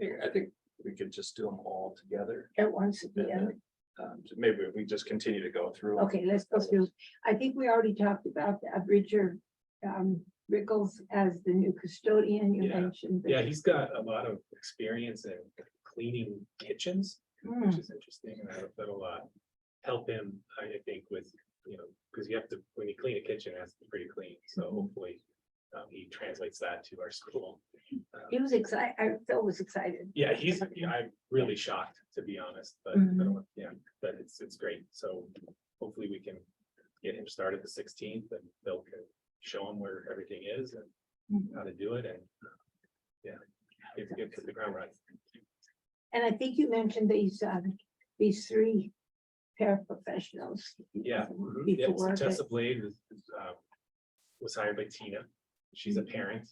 I think we could just do them all together. at once at the end? So maybe we just continue to go through. Okay, let's go through. I think we already talked about Richard Rickles as the new custodian. You Yeah. mentioned. that- yeah, he's got a lot of experience in cleaning kitchens, Hmm, which is interesting, and that'll help him, I think, with, you know, because you have to, when you clean a kitchen, it has to be pretty clean, so hopefully he translates that to our school. He was excited. Phil was excited. Yeah, I'm really shocked, to be honest, but yeah, but it's great, so hopefully we can get him started the 16th, and Bill can show him where everything is and how to do it, and yeah, get the ground running. And I think you mentioned these three paraprofessionals. Yeah. Before, So but- Tessa Blade was hired by Tina. She's a parent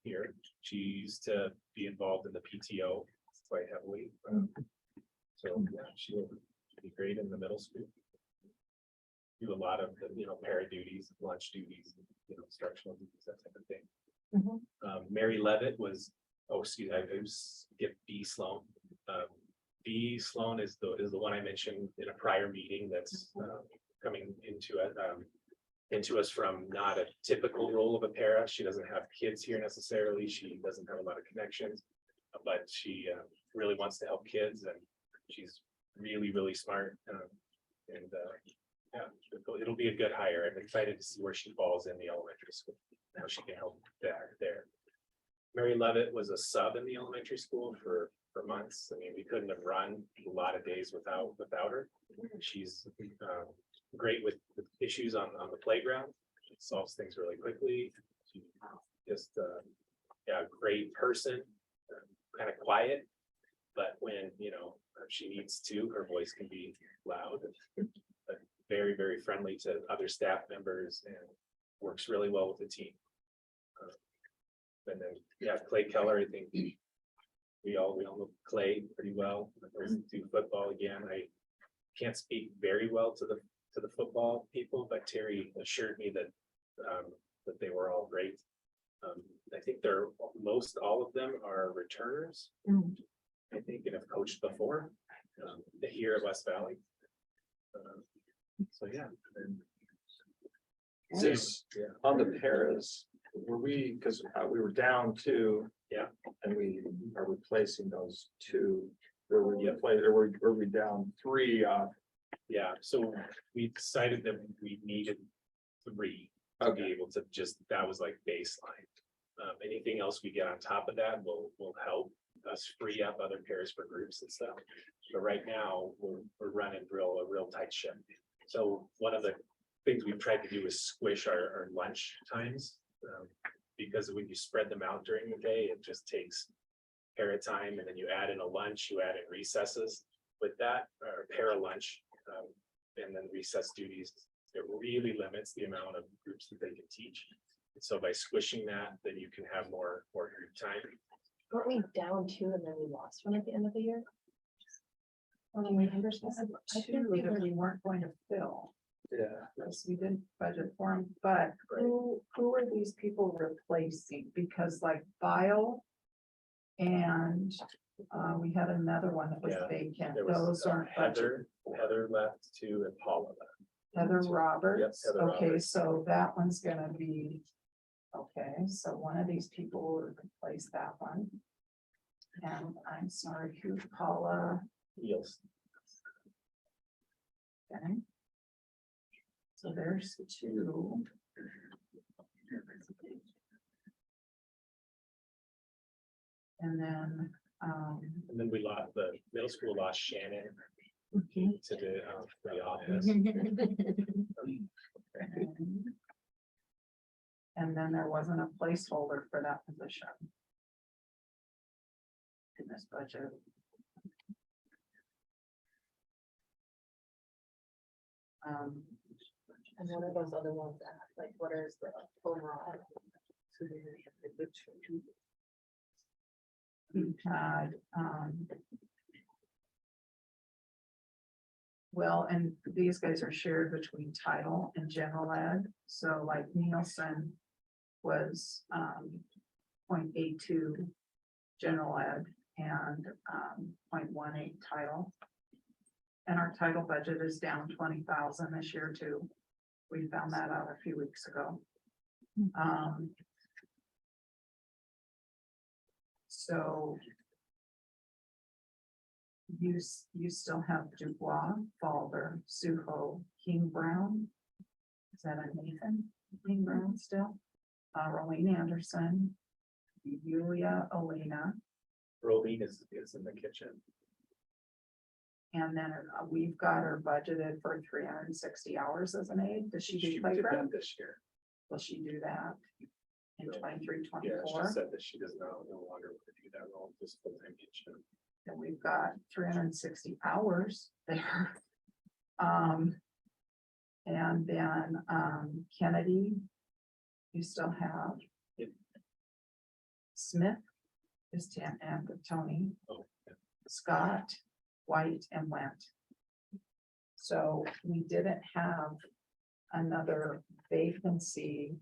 here. She used to be involved in the PTO quite heavily. So yeah, she'll be great in the middle school. Do a lot of, para duties, lunch duties, instructional duties, that type of thing. Mhm. Mary Levitt was, I skip B Sloan. B Sloan is the one I mentioned in a prior meeting that's coming into us from not a typical role of a para. She doesn't have kids here necessarily. She doesn't have a lot of connections, but she really wants to help kids, and she's really, really smart. Yeah, it'll be a good hire. I'm excited to see where she falls in the elementary school, how she can help there. Mary Levitt was a sub in the elementary school for months. I mean, we couldn't have run a lot of days without her. She's great with issues on the playground. She solves things really quickly. She's just a great person, kind of quiet, but when she needs to, her voice can be loud. But very, very friendly to other staff members and works really well with the team. And then, Clay Keller, I think we all know Clay pretty well. Do football again. I can't speak very well to the football people, but Terry assured me that they were all great. I think all of them are returners. I think, and have coached before here at West Valley. So yeah. This, on the paras, were we, because we were down 2. Yeah. And we are replacing those 2. Or were we down 3? Yeah, so we decided that we needed 3. to be able to just, that was like baseline. Anything else we get on top of that will help us free up other pairs for groups and stuff. But right now, we're running a real tight ship. So one of the things we've tried to do is squish our lunch times. Because when you spread them out during the day, it just takes pair of time, and then you add in a lunch, you add in recesses with that, or pair of lunch. And then recess duties, it really limits the amount of groups that they can teach. And so by squishing that, then you can have more group time. Weren't we down two and then we lost one at the end of the year? I think we weren't going to fill. Yeah. Yes, we didn't budget for them, but who are these people replacing? Because like Bio and we had another one that was Yeah, vacant. There was Those aren't budget. Heather left too, and Paula left. Heather Roberts. Heather Okay, Roberts. so that one's gonna be, okay, so one of these people will replace that one. And I'm sorry, who Paula, Yes. okay. So there's two. And then, And then we lost, the middle school lost Shannon okay. to the office. And then there wasn't a placeholder for that position. In this budget. And what are those other ones at? Like, what is the overall? We had, well, and these guys are shared between title and general ed, so like Nielsen was, 0.82 general ed and, 0.18 title. And our title budget is down 20,000 this year too. We found that out a few weeks ago. So you still have Dubois, Falder, Suho, King Brown. Is that a Nathan? King Brown still? Rolene Anderson, Yulia Elena, Rolene is in the kitchen. and then we've got her budgeted for 360 hours as an aide. Does she do did playground? that this year. Will she do that in 23, Yeah, 24? she said that she does no longer want to do that role, just full-time kitchen. And we've got 360 hours there. And then, Kennedy, you still have. Yep. Smith is and Tony, Oh, yeah. Scott, White and Went. So we didn't have another vacancy.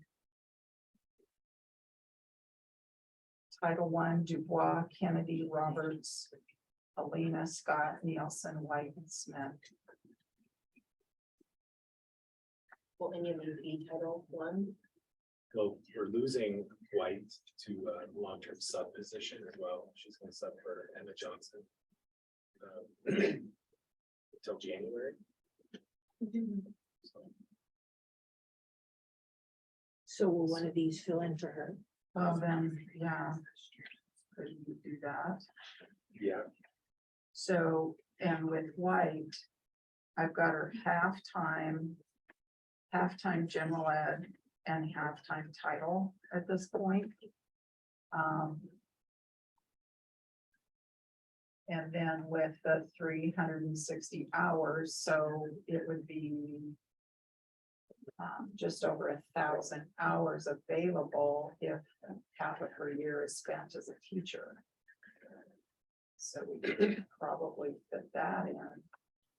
Title I, Dubois, Kennedy, Roberts, Elena, Scott, Nielsen, White, and Smith. Will any of these be Title I? Well, we're losing White to a long-term sub position as well. She's gonna sub for Emma Johnson. Until January. So, So will one of these fill in for her? Well, then, yeah. Could you do that? yeah, So, and with White, I've got her halftime general ed and halftime title at this point. And then with the 360 hours, so it would be just over 1,000 hours available if half of her year is spent as a teacher. So we could probably fit that in,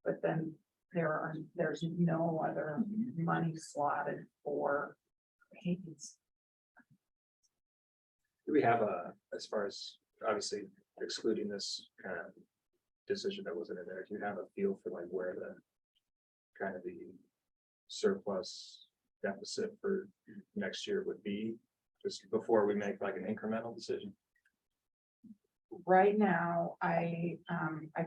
but then there's no other money slotted for aides. Do we have as far as obviously excluding this kind of decision that wasn't in there, do you have a feel for like where the kind of the surplus deficit for next year would be, just before we make like an incremental decision? Right now, I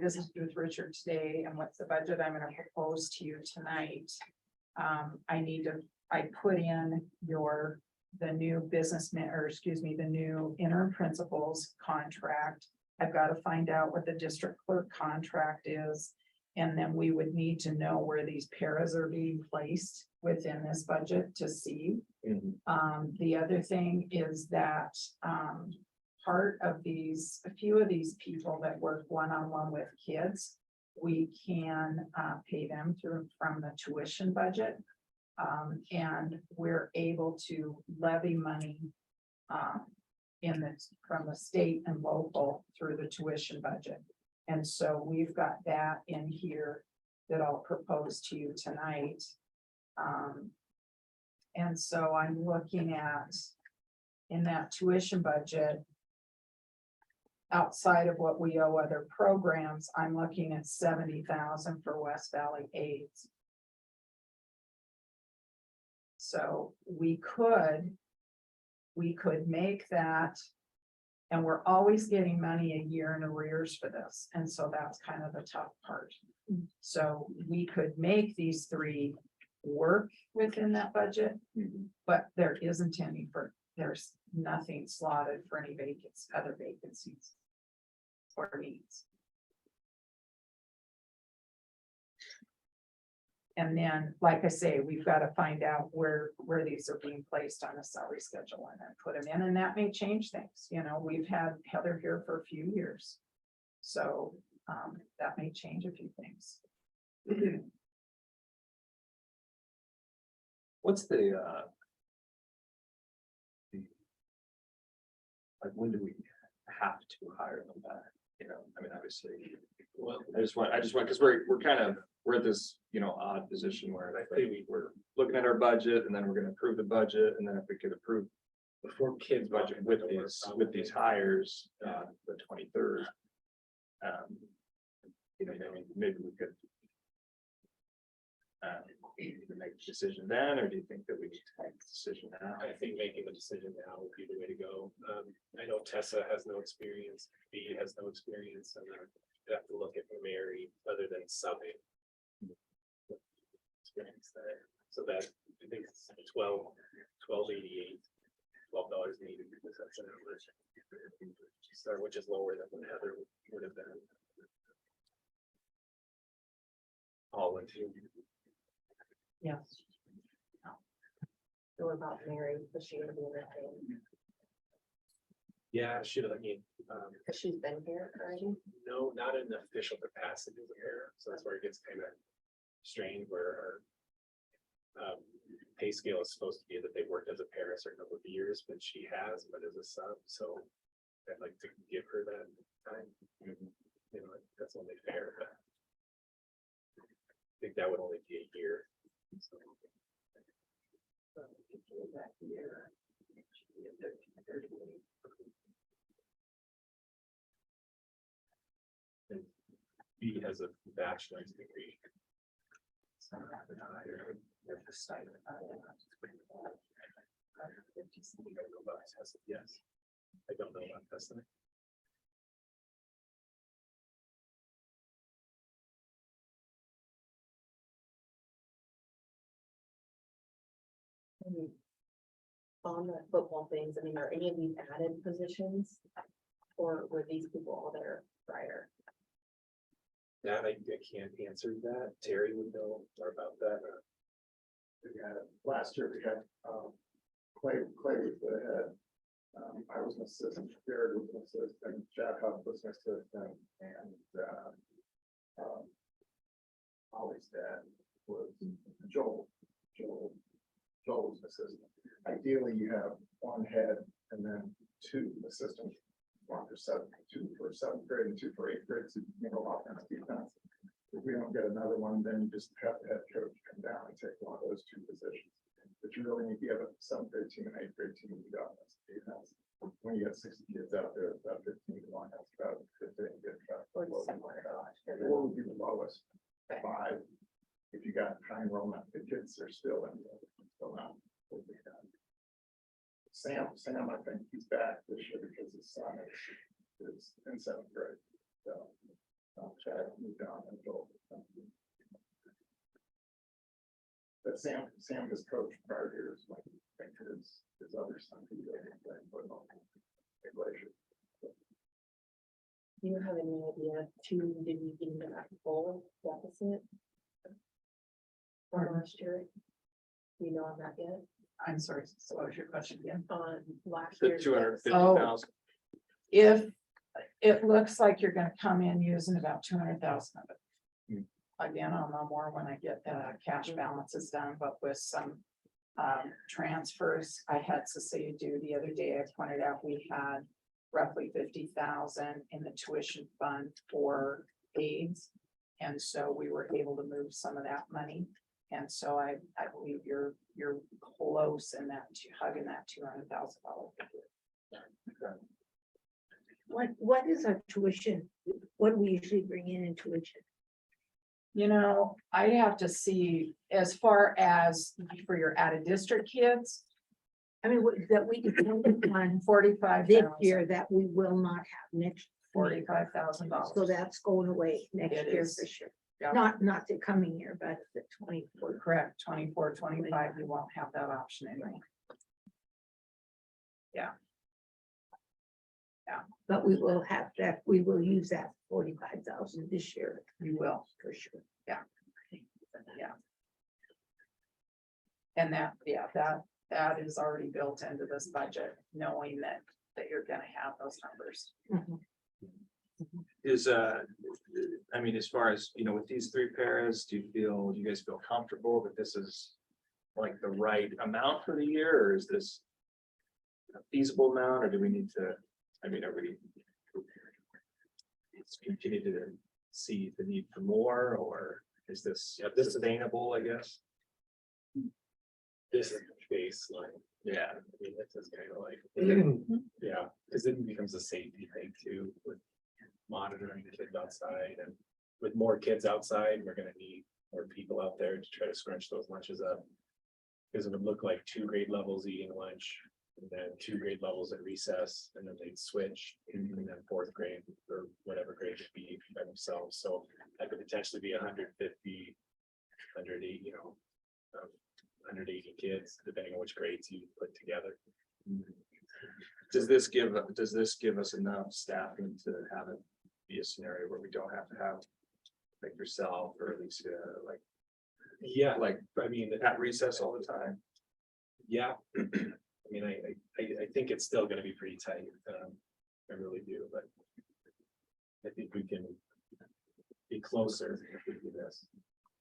visited with Richard today, and what's the budget I'm gonna propose to you tonight? I need to I put in the new the new interim principals contract. I've got to find out what the district clerk contract is. And then we would need to know where these paras are being placed within this budget to see. The other thing is that, part of a few of these people that work one-on-one with kids, we can, pay them from the tuition budget. And we're able to levy money, from the state and local through the tuition budget. And so we've got that in here that I'll propose to you tonight. And so I'm looking at, in that tuition budget, outside of what we owe other programs, I'm looking at 70,000 for West Valley AIDS. So we could make that, and we're always getting money a year in arrears for this, and so that's kind of the tough part. So we could make these three work within that budget, but there isn't there's nothing slotted for any other vacancies or needs. And then, like I say, we've got to find out where these are being placed on a salary schedule and then put them in, and that may change things. You know, we've had Heather here for a few years. So that may change a few things. What's the like, when do we have to hire them back? You know, I mean, obviously, well, I just want, because we're at this, you know, odd position where I think we're looking at our budget and then we're gonna approve the budget, and then if we could approve before kids budget with these hires, the 23rd. You know, maybe we could either make a decision then, or do you think that we need to make a decision now? I think making the decision now would be the way to go. I know Tessa has no experience, B has no experience, and then you have to look at Mary other than subbing. Experience there. So that, I think it's $12.88 because that's an average. Which is lower than what Heather would have been. All into. Yes. So what about Mary, was she gonna be in that thing? Yeah, she's Cause she's been here already? no, not in the official capacity of her, so that's where it gets kind of strange, where our pay scale is supposed to be that they've worked as a para a certain number of years, but she has, but as a sub, so I'd like to give her that time. You know, that's only fair, but I think that would only be a year. So, and B has a bachelor's degree. Yes, I don't know about this. On the football things, I mean, are any of these added positions? Or were these people all there prior? That I can't answer that. Terry would know more about that. Last year we had, Clay was the head. I was an assistant, Jared was an assistant, Chad Huff was an assistant, and, Ollie's dad was Joel was an assistant. Ideally, you have one head and then two assistants. One for two for seventh grade and two for eighth grade, so you can go offense, defense. If we don't get another one, then you just have the head coach come down and take one of those two positions. But you really need to have a seventh grade team and eighth grade team to go offense, defense. When you got 60 kids out there, it's about 15 to 1, that's about 15 get what would be the lowest? 5. If you got high enrollment, the kids are still in, still not. Sam, I think he's back this year because his son is in 7th grade. So, Chad moved on and Joel. that Sam has coached prior years, like, I think his other son. He did that, but, Glacier. Do you have any idea to, did we get into that full deficit? Or last year? Do you know on that yet? I'm sorry, so what was your question again? On last The year's. 250,000. If it looks like you're gonna come in using about 200,000 of it. Again, I'll know more when I get the cash balances done, but with some transfers I had Cecilia do the other day, I pointed out we had roughly 50,000 in the tuition fund for aides. And so we were able to move some of that money. And so I believe you're close in that, hugging that $200,000. What is our tuition? What do we usually bring in tuition? You know, I'd have to see as far as for your out of district kids, I mean, that we depend on 45 this year that we will not have next. year. $45,000. So that's going away next It year is. for sure. Yeah. Not the coming year, but the 24. Correct, 24, 25, you won't have that option anymore. But we will have that, we will use that 45,000 this year. You will. For sure. And that is already built into this budget, knowing that you're gonna have those numbers. Is, I mean, as far as, you know, with these three paras, do you guys feel comfortable that this is like the right amount for the year, or is this a feasible amount, or do we need to, I mean, are we continue to see the need for more, or is this sustainable, I guess? This is baseline. Yeah. I mean, this is kind of like, yeah, because it becomes a safety thing too, with monitoring the kids outside, and with more kids outside, we're gonna need more people out there to try to scrunch those lunches up. Because it would look like 2 grade levels eating lunch, and then 2 grade levels at recess, and then they'd switch, and then 4th grade or whatever grade would be by themselves. So that could potentially be 150, 180, 180 kids, depending on which grades you put together. Does this give us enough staffing to have it be a scenario where we don't have to have like yourself or at least like Yeah, like I mean, at recess all the time? yeah. I mean, I think it's still gonna be pretty tight. I really do, but I think we can be closer if we do this.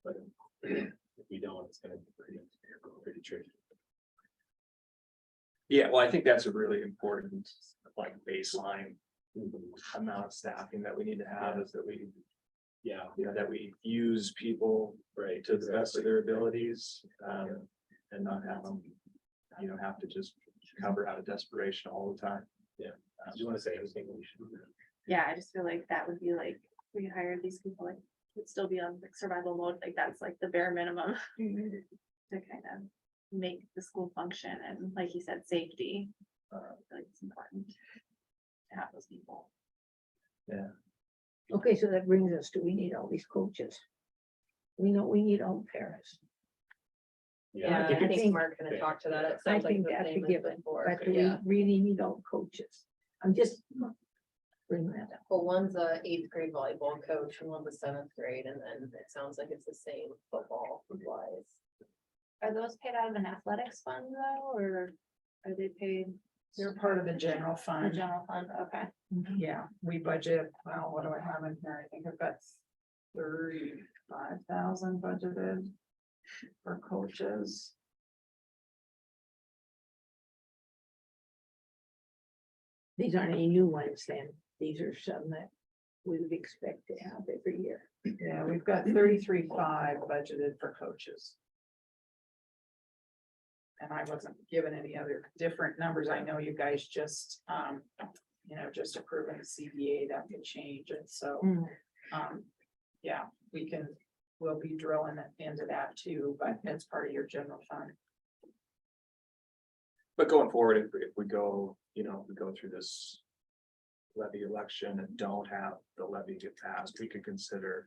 But if we don't, it's gonna be pretty tricky. Yeah, well, I think that's a really important like baseline amount of staffing that we need to have, is that we, Yeah, you know, that we use people right. to the best of their abilities, and not have them, you know, have to just cover out of desperation all the time. Do you want to say anything? We should. Yeah, I just feel like that would be like, we hired these people, like, would still be on like survival mode, like that's like the bare minimum. To kind of make the school function, and like you said, safety, like it's important to have those people. Okay, so that brings us to, we need all these coaches. We know we need all paras. Yeah, I I think think- Mark's gonna talk to that. It I sounds like think the that's a same as given, before, but but do we yeah. really need all coaches? I'm just bringing that up. Well, one's a 8th grade volleyball coach and one's a 7th grade, and then it sounds like it's the same football wise. Are those paid out of an athletics fund though, or are they paid They're part of the general the fund. general fund? Okay. Yeah, we budget, well, what do I have in here? I think I've got 35,000 budgeted for coaches. These aren't any new ones then. These are some that we would expect to have every year. Yeah, we've got 33.5 budgeted for coaches. And I wasn't given any other different numbers. I know you guys just, just approving the CBA, that could change it, so. Yeah, we'll be drilling into that too, but that's part of your general fund. But going forward, if we go, you know, if we go through this levy election and don't have the levy get passed, we could consider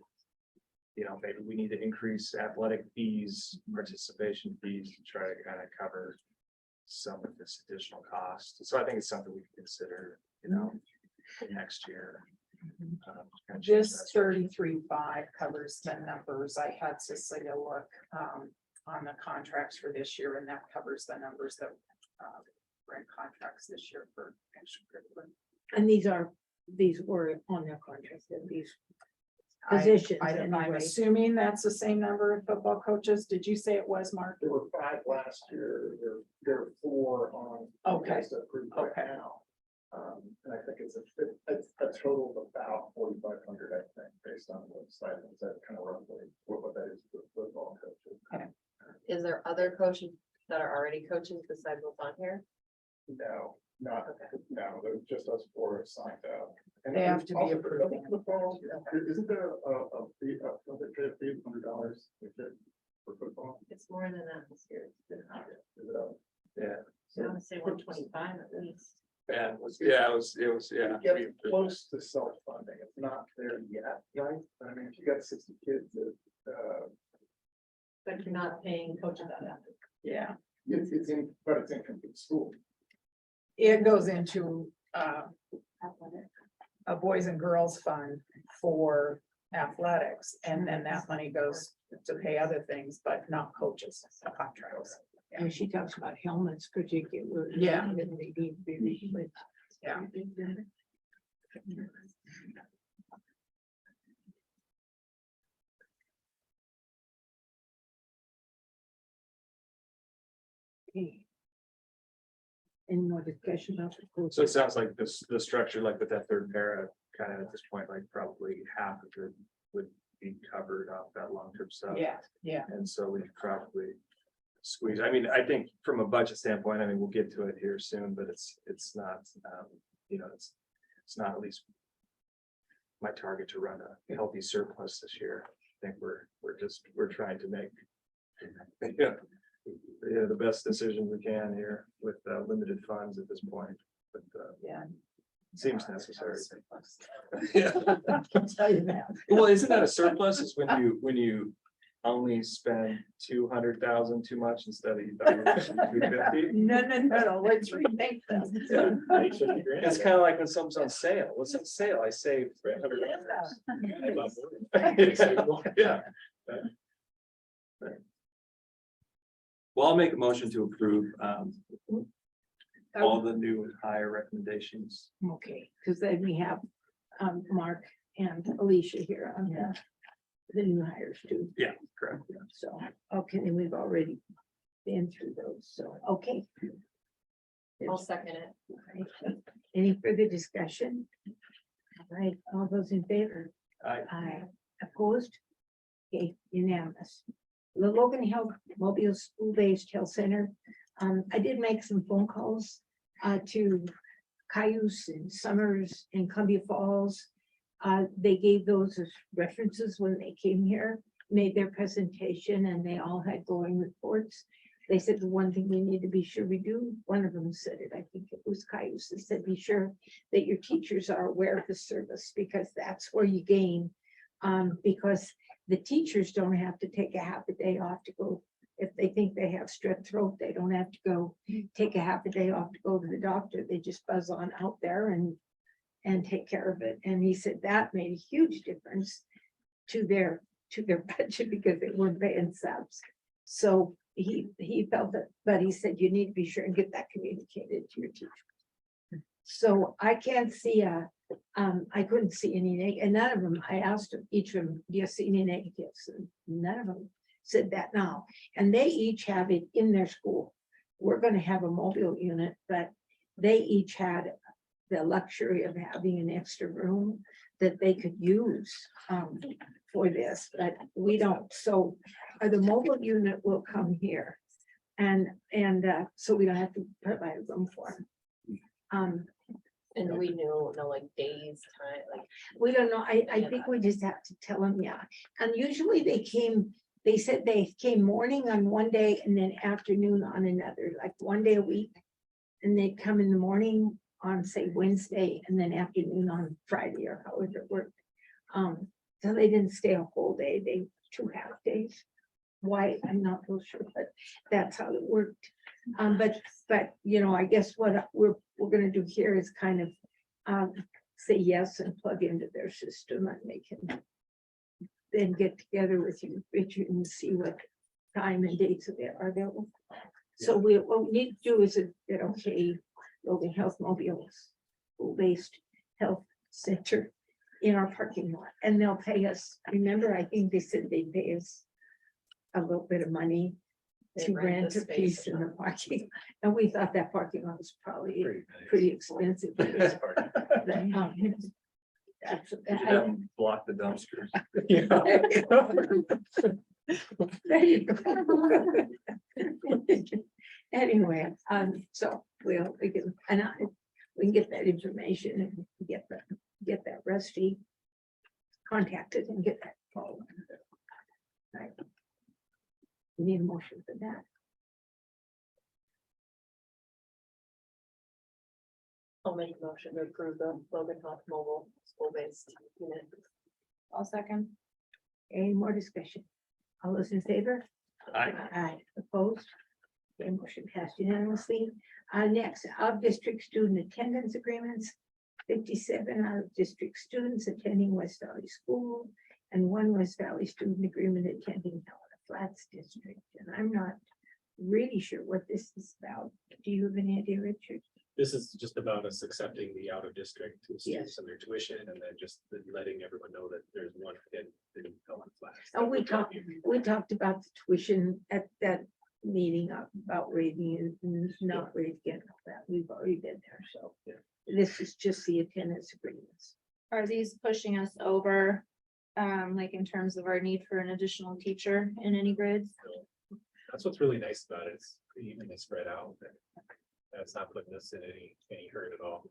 you know, maybe we need to increase athletic fees, participation fees to try to kind of cover some of this additional cost. So I think it's something we can consider, you know, next year. Kind of change This that structure. 33.5 covers the numbers. I had Cecilia look on the contracts for this year, and that covers the numbers that were in contracts this year for extracurricular. And these were on their contract, and these I- positions I'm anyway. assuming that's the same number of football coaches. Did you say it was, Mark? There were 5 last year, there are 4 on. Okay. list approved right Okay. now. And I think it's a total of about 4,500, I think, based on the website, is that kind of roughly what that is for football coaches? Is there other coaches that are already coaches besides what's on here? No, not, no, they're just us 4 signed up. And They have to be also, approved. football, isn't there a fee, $100 for football? It's more than that this year. Is it up? Yeah, I would say 125 at least. yeah, it was, yeah. Get close to self-funding, it's not there yet, right? I mean, if you got 60 kids, But you're not paying coaches on that. Yeah, it's income to the school. it goes into a boys and girls fund for athletics, and then that money goes to pay other things, but not coaches, contracts. And she talks about helmets particularly. Yeah. that they need to be replaced. Yeah. Okay. Any more discussion about the coach? So it sounds like the structure, like with that third para, kind of at this point, like probably half of it would be covered off that long-term stuff. Yeah. And so we could probably squeeze, I mean, I think from a budget standpoint, I mean, we'll get to it here soon, but it's not, you know, it's not at least my target to run a healthy surplus this year. I think we're trying to make yeah, the best decision we can here with limited funds at this point, but Yeah. seems necessary. Yeah. I'll tell you that. Well, isn't that a surplus is when you only spend 200,000 too much instead of 250? No, let's rethink this. It's kind of like when something's on sale. What's on sale? I saved $300. Yeah. Well, I'll make a motion to approve all the new and higher recommendations. Okay, because then we have Mark and Alicia here on the new hires too. Yeah, correct. So, okay, and we've already been through those, so, okay. I'll second it. Right. Any further discussion? All right, all those in favor? Aye. Opposed? Okay, unanimous. The Logan Health Mobile School-Based Health Center. I did make some phone calls to Cayuse and Summers and Columbia Falls. They gave those as references when they came here, made their presentation, and they all had glowing reports. They said the one thing we need to be sure we do, one of them said it, I think it was Cayuse, they said, be sure that your teachers are aware of the service, because that's where you gain. Because the teachers don't have to take a half a day off to go. If they think they have strep throat, they don't have to go take a half a day off to go to the doctor. They just buzz on out there and take care of it. And he said that made a huge difference to their budget because they weren't paying subs. So he felt that, but he said you need to be sure and get that communicated to your teacher. So I can't see I couldn't see any and none of them, I asked them, each of them, do you see any negatives? And none of them said that now. And they each have it in their school. We're gonna have a mobile unit, but they each had the luxury of having an extra room that they could use for this, but we don't. So the mobile unit will come here. And so we don't have to provide a room for them. And we know like days, time, like. We don't know. I think we just have to tell them, yeah. And usually they said they came morning on one day and then afternoon on another, like one day a week. And they'd come in the morning on, say, Wednesday, and then afternoon on Friday, or however it worked. So they didn't stay a whole day, they 2 half days. Why, I'm not real sure, but that's how it worked. But, you know, I guess what we're gonna do here is kind of say yes and plug into their system, and they can then get together with you, Richard, and see what time and dates are available. So what we need to do is get okay, building health mobiles, school-based health center in our parking lot, and they'll pay us. Remember, I think they said they'd pay us a little bit of money They to rent rent the a piece space. in the parking, and we thought that parking lot was probably Pretty nice. pretty expensive. But, You that's- should have them block the dumpsters. There you go. Anyway, so we can, we can get that information and get that Rusty contacted and get that followed. Right. We need a motion for that. I'll make a motion to approve the Logan Health Mobile School-Based Unit. I'll second. Any more discussion? All those in favor? Aye. Aye, opposed? Okay, motion passed unanimously. Next, out-of-district student attendance agreements. 57 out-of-district students attending West Valley School and 1 West Valley student agreement attending Helena Flats District. And I'm not really sure what this is about. Do you have any idea, Richard? This is just about us accepting the out of district students Yes. and their tuition, and then just letting everyone know that there's one kid in Helen Flats. And we talked about the tuition at that meeting about rating and not rating and all that. We've already been there, so. Yeah. This is just the attendance agreements. Are these pushing us over, like in terms of our need for an additional teacher in any grades? That's what's really nice about it. It's evenly spread out. That's not putting us in any hurt at all.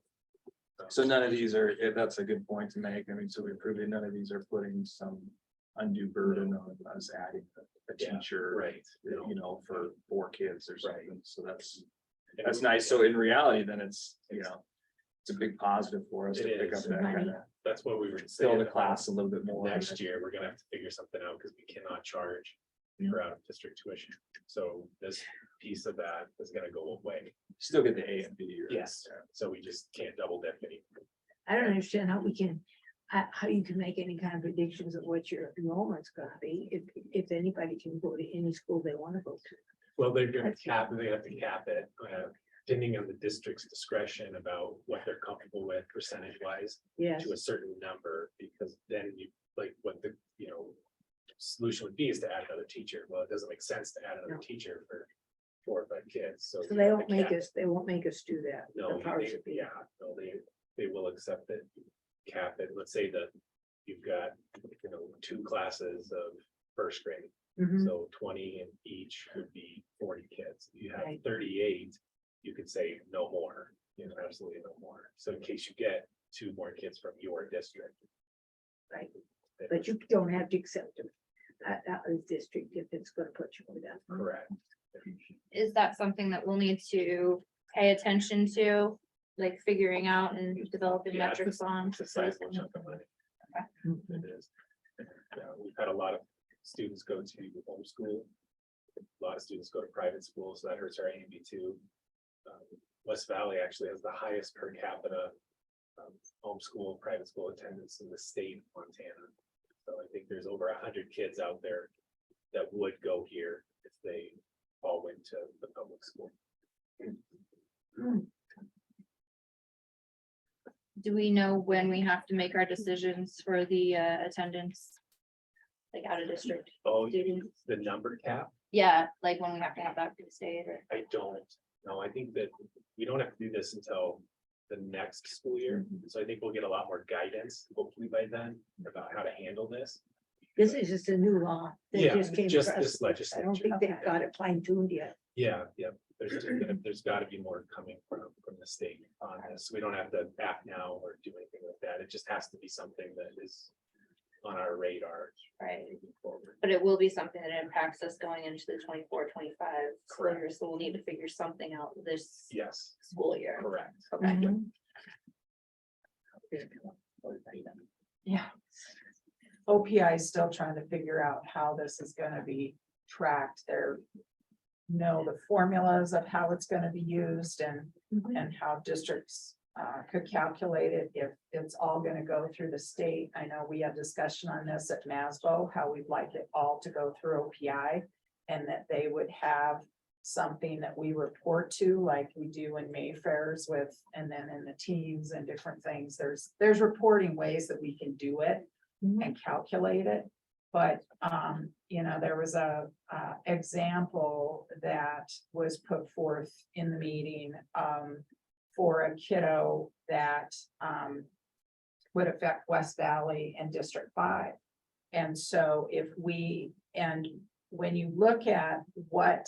So none of these are, that's a good point to make. I mean, so we proved it, none of these are putting some undue burden on us adding a Yeah, teacher. right. You know, for 4 kids or Right. something. So that's nice. So in reality, then it's, you know, it's a big positive for us to It pick up is. that kind of, That's what we were fill saying. the class a little bit more. Next year, we're gonna have to figure something out because we cannot charge for out of district tuition. So this piece of that is gonna go away. Still get the A and B. right? Yes, so we just can't double dip anymore. I don't understand how we can, how you can make any kind of predictions of what your enrollment's gonna be, if anybody can go to any school they wanna go to. Well, they're gonna cap, they have to cap it, depending on the district's discretion about what they're comfortable with percentage wise Yes, to a certain number, because then you, like, what the, solution would be is to add another teacher. Well, it doesn't make sense to add another No. teacher for 4 or 5 kids, so. so you they have won't to make cap us, they won't make us do that. No, The powers that be. yeah, no, they will accept it, cap it, let's say that you've got, 2 classes of first grade, Mhm. so 20 in each would be 40 kids. If you have Right. 38, you could say no more, absolutely no more, so in case you get 2 more kids from your district. Right. But you don't have to accept them out of the district if it's gonna put you on that. Correct. Is that something that we'll need to pay attention to, like figuring out and developing Yeah, metrics on? It's a sizable chunk of money. It is. Yeah, we've had a lot of students go to homeschool. A lot of students go to private schools, so that hurts our AMB too. West Valley actually has the highest per capita homeschool, private school attendance in the state of Montana. So I think there's over 100 kids out there that would go here if they all went to the public school. Do we know when we have to make our decisions for the attendance? Like out of district Oh, students? the number cap? Yeah, like when we have to have that for the state or? I don't know. I think that we don't have to do this until the next school year. So I think we'll get a lot more guidance, hopefully by then, about how to handle this. This is just a new law. that Yeah, came just across. this I don't legislature. think they've got it fine tuned yet. Yeah, there's got to be more coming from the state on this. We don't have to act now or do anything like that. It just has to be something that is on our radar. Right. moving forward. But it will be something that impacts us going into the 24-25 school year, Correct. so we'll need to figure something out this Yes, school year. correct. Okay, Mhm. yeah. OPI is still trying to figure out how this is gonna be tracked. They're know the formulas of how it's gonna be used and how districts could calculate it if it's all gonna go through the state. I know we had discussion on this at NASBO, how we'd like it all to go through OPI. And that they would have something that we report to, like we do in Mayfairs with, and then in the teams and different things. There's reporting ways that we can do it and calculate it. But, you know, there was a example that was put forth in the meeting, for a kiddo that, would affect West Valley and District 5. And so when you look at what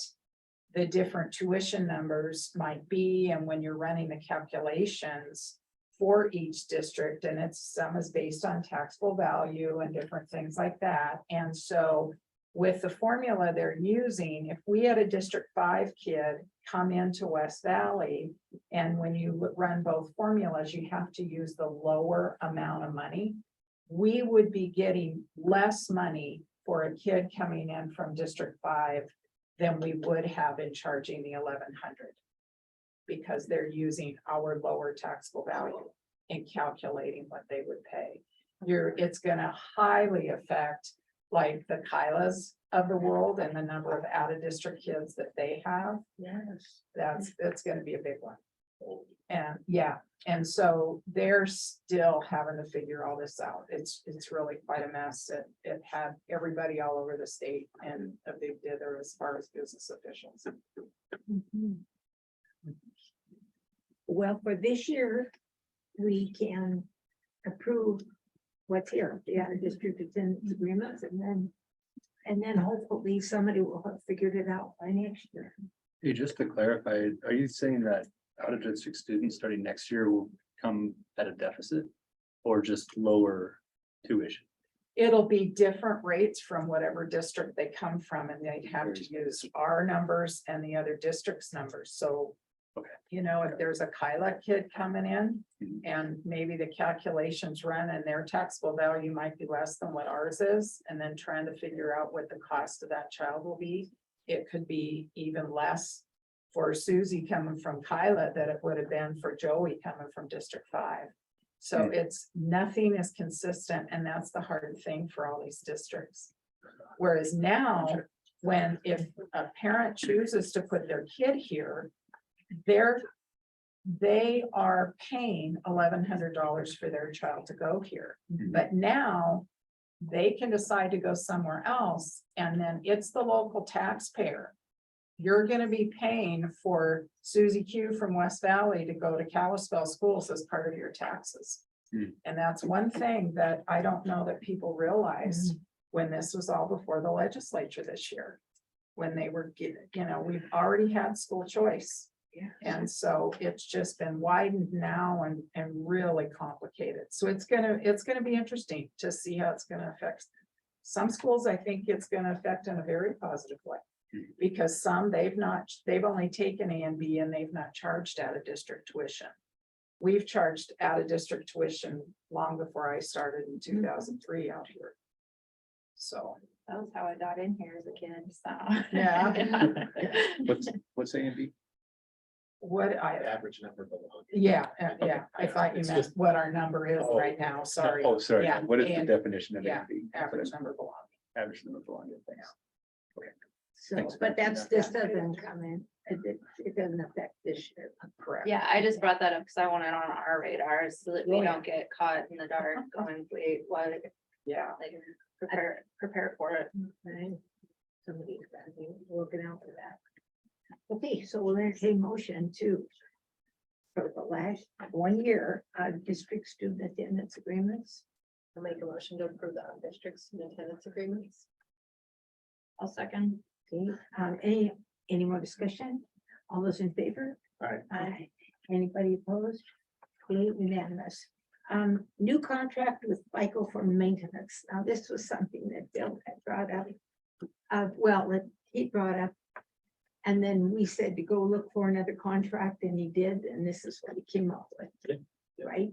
the different tuition numbers might be, and when you're running the calculations for each district, and some is based on taxable value and different things like that. And so with the formula they're using, if we had a District 5 kid come into West Valley, and when you run both formulas, you have to use the lower amount of money, we would be getting less money for a kid coming in from District 5 than we would have in charging the 1,100. Because they're using our lower taxable value in calculating what they would pay. It's gonna highly affect like the Kylas of the world and the number of out-of-district kids that they have. Yes. That's gonna be a big one. And yeah, and so they're still having to figure all this out. It's really quite a mess. It had everybody all over the state and a big dither as far as business officials. Mhm. Well, for this year, we can approve what's here, the out of district attendance agreements, and then hopefully somebody will have figured it out by next year. Hey, just to clarify, are you saying that out of district students starting next year will come at a deficit? Or just lower tuition? It'll be different rates from whatever district they come from, and they'd have to use our numbers and the other district's numbers, so. Okay. You know, if there's a Kyla kid coming in and maybe the calculations run and their taxable value might be less than what ours is, and then trying to figure out what the cost of that child will be, it could be even less for Susie coming from Kyla that it would have been for Joey coming from District 5. So nothing is consistent, and that's the hard thing for all these districts. Whereas now, if a parent chooses to put their kid here, they are paying $1,100 for their child to go here. But now they can decide to go somewhere else, and then it's the local taxpayer. You're gonna be paying for Susie Q from West Valley to go to Kalispell schools as part of your taxes. And that's one thing that I don't know that people realized when this was all before the legislature this year. When they were getting, we've already had school choice. And so it's just been widened now and really complicated. So it's gonna be interesting to see how it's gonna affect. Some schools, I think it's gonna affect in a very positive way. Because some they've only taken A and B, and they've not charged out of district tuition. We've charged out of district tuition long before I started in 2003 out here. So That was how I got in here as a kid, so. yeah. What's A and B? Average number below. Yeah, I thought you It's meant just- what our number is Oh. right now, sorry. Oh, sorry, Yeah, what is the and- definition of A yeah, and B? average number belonging. Average number belonging, thanks. So, Thanks. but this doesn't come in, it doesn't affect this year. Correct. Yeah, I just brought that up because I want it on our radar so that we Yeah. don't get caught in the dark going, wait, what, Yeah. like, prepare for it. Right? Somebody's got to be looking out for that. Okay, so we'll entertain motion for the last 1 year, district student attendance agreements. I'll make a motion to approve the district student attendance agreements. I'll second. Okay, any more discussion? All those in favor? Aye. Aye. Anybody opposed? Okay, unanimous. New contract with FICO for maintenance. Now, this was something that Bill had brought up. That he brought up. And then we said to go look for another contract, and he did, and this is what he came up with. Yep. Right?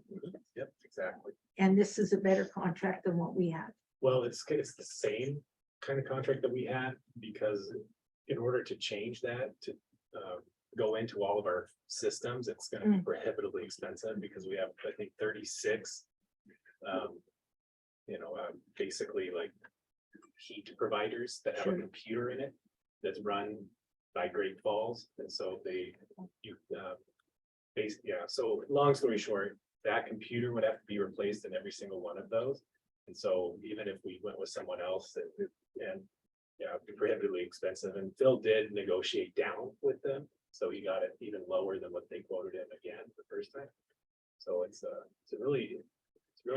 Yep, exactly. And this is a better contract than what we have. Well, it's the same kind of contract that we had, because in order to change that, to go into all of our systems, it's gonna be prohibitively expensive, because we have, I think, 36. Basically like heat providers that have a computer in it that's run by Great Falls, and so so long story short, that computer would have to be replaced in every single one of those. And so even if we went with someone else, it'd be prohibitively expensive, and Phil did negotiate down with them, so he got it even lower than what they quoted him again the first time. So it's a really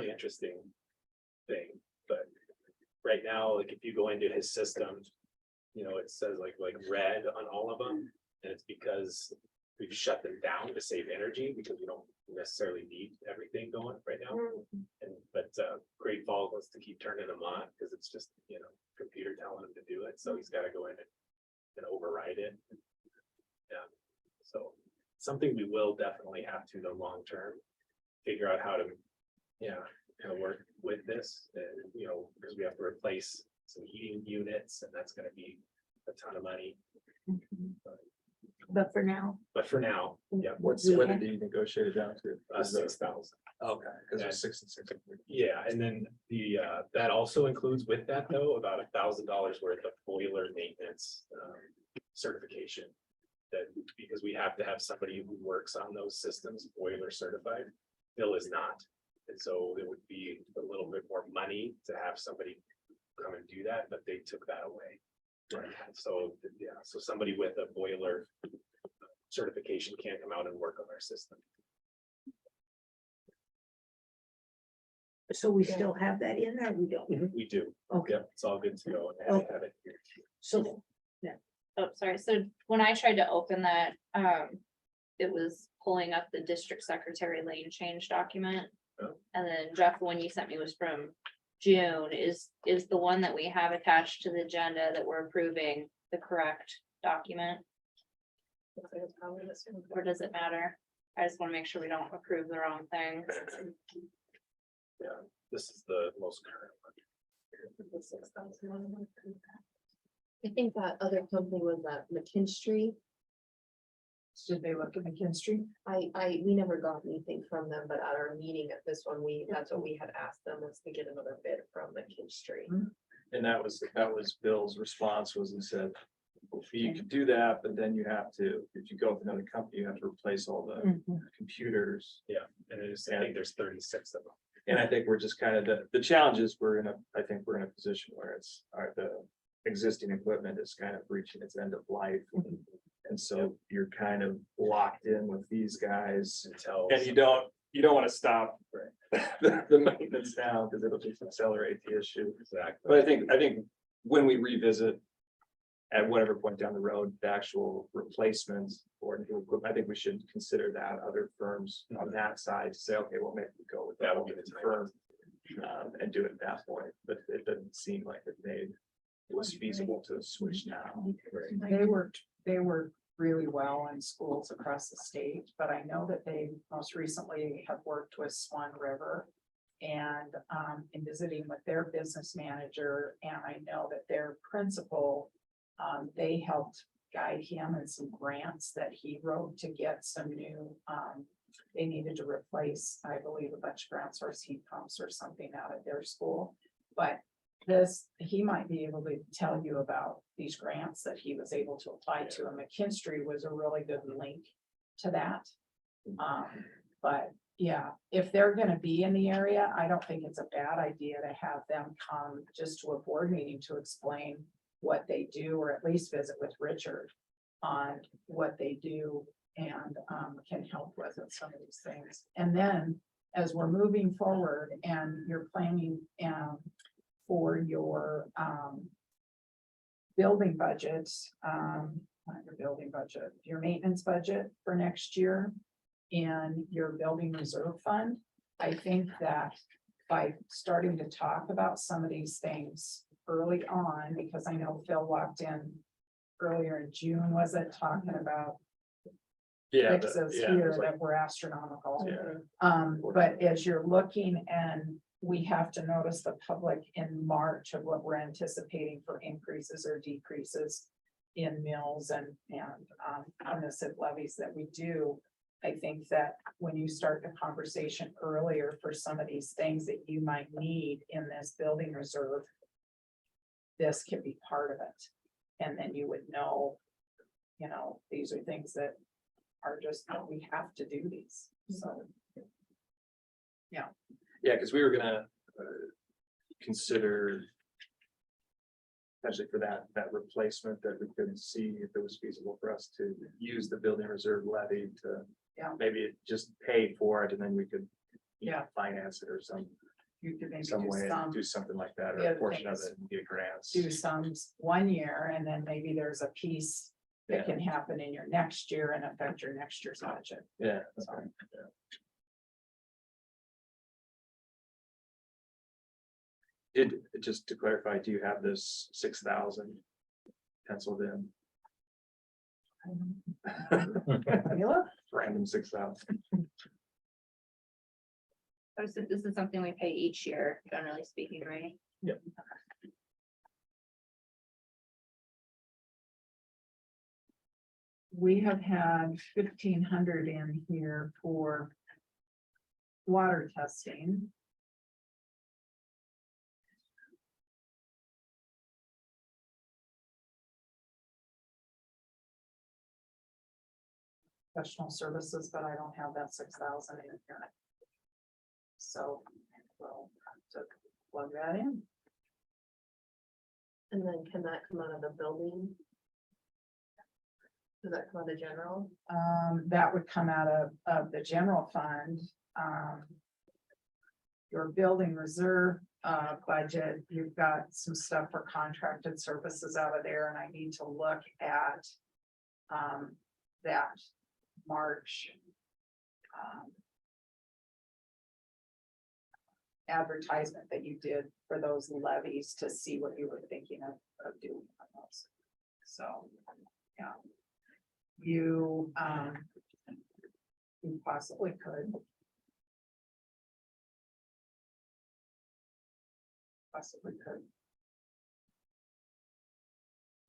interesting thing, but right now, like if you go into his system, it says like red on all of them, and it's because we've shut them down to save energy, because we don't necessarily need everything going right now. But Great Falls wants to keep turning them on, because it's just, computer telling him to do it, so he's got to go in and override it. Yeah, so something we will definitely have to, the long term, figure out how to, kind of work with this, and because we have to replace some heating units, and that's going to be a ton of money. But for now. Yeah, What did he negotiate it down to? 6,000. Okay, because there's 6 and 6. Yeah, and then that also includes with that though, about $1,000 worth of boiler maintenance certification. That because we have to have somebody who works on those systems boiler certified. Bill is not. And so it would be a little bit more money to have somebody come and do that, but they took that away. So, so somebody with a boiler certification can't come out and work on our system. So we still have that in there, we don't, We do. okay, Yep, it's all good to go. And I have it here. so, Oh, sorry. So when I tried to open that, it was pulling up the district secretary lane change document. Oh. And then Jeff, the one you sent me was from June, is the one that we have attached to the agenda that we're approving the correct document? Or does it matter? I just want to make sure we don't approve the wrong thing. Yeah, this is the most current one. I think that other company was that McKinstry. Did they look at McKinstry? We never got anything from them, but at our meeting at this one, that's what we had asked them, was to get another bid from McKinstry. And that was Bill's response, was he said, you could do that, but then you have to, if you go with another company, you have to replace all the computers. Yeah, and I think there's 36 of them. And I think we're just kind of, the challenge is I think we're in a position where the existing equipment is kind of reaching its end of life. And so you're kind of locked in with these guys, and you don't want to stop the maintenance now, because it'll just accelerate the issue. Exactly. But I think when we revisit at whatever point down the road, the actual replacements or new equipment, I think we should consider that other firms on that side to say, okay, well, maybe we go with that one firm and do it at that point. But it doesn't seem like it was feasible to switch now. They work really well in schools across the state, but I know that they most recently have worked with Swan River. And in visiting with their business manager, and I know that their principal, they helped guide him in some grants that he wrote to get some new, they needed to replace, I believe, a bunch of ground source heat pumps or something out at their school. But he might be able to tell you about these grants that he was able to apply to, and McKinstry was a really good link to that. But yeah, if they're gonna be in the area, I don't think it's a bad idea to have them come just to a board meeting to explain what they do, or at least visit with Richard on what they do and can help with some of these things. And then as we're moving forward and you're planning for your building budgets, your maintenance budget for next year and your building reserve fund, I think that by starting to talk about some of these things early on, because I know Phil walked in earlier in June, was it, talking about fixes here that were astronomical. But as you're looking and we have to notice the public in March of what we're anticipating for increases or decreases in mills and permissive levies that we do. I think that when you start the conversation earlier for some of these things that you might need in this building reserve, this can be part of it. And then you would know, these are things that are just, we have to do these, so. Yeah, because we were gonna consider especially for that replacement, that we couldn't see if it was feasible for us to use the building reserve levy to Yeah. maybe just pay for it, and then we could Yeah. finance it or You could maybe some do way, some, do something like that, The or a other portion of thing is it, and get grants. do some 1 year, and then maybe there's a piece that Yeah. can happen in your next year and affect your next year's budget. Yeah. So. okay, yeah. Just to clarify, do you have this 6,000 penciled in? Random 6,000. This is something we pay each year, generally speaking, right? Yep. We have had 1,500 in here for water testing. Professional services, but I don't have that 6,000 in here. So we'll have to plug that in. And then can that come out of the building? Does that come out of general? That would come out of the general fund. Your building reserve, budget, you've got some stuff for contracted services out of there, and I need to look at, that March. Advertisement that you did for those levies to see what you were thinking of doing on those. So, yeah. You possibly could. Possibly could.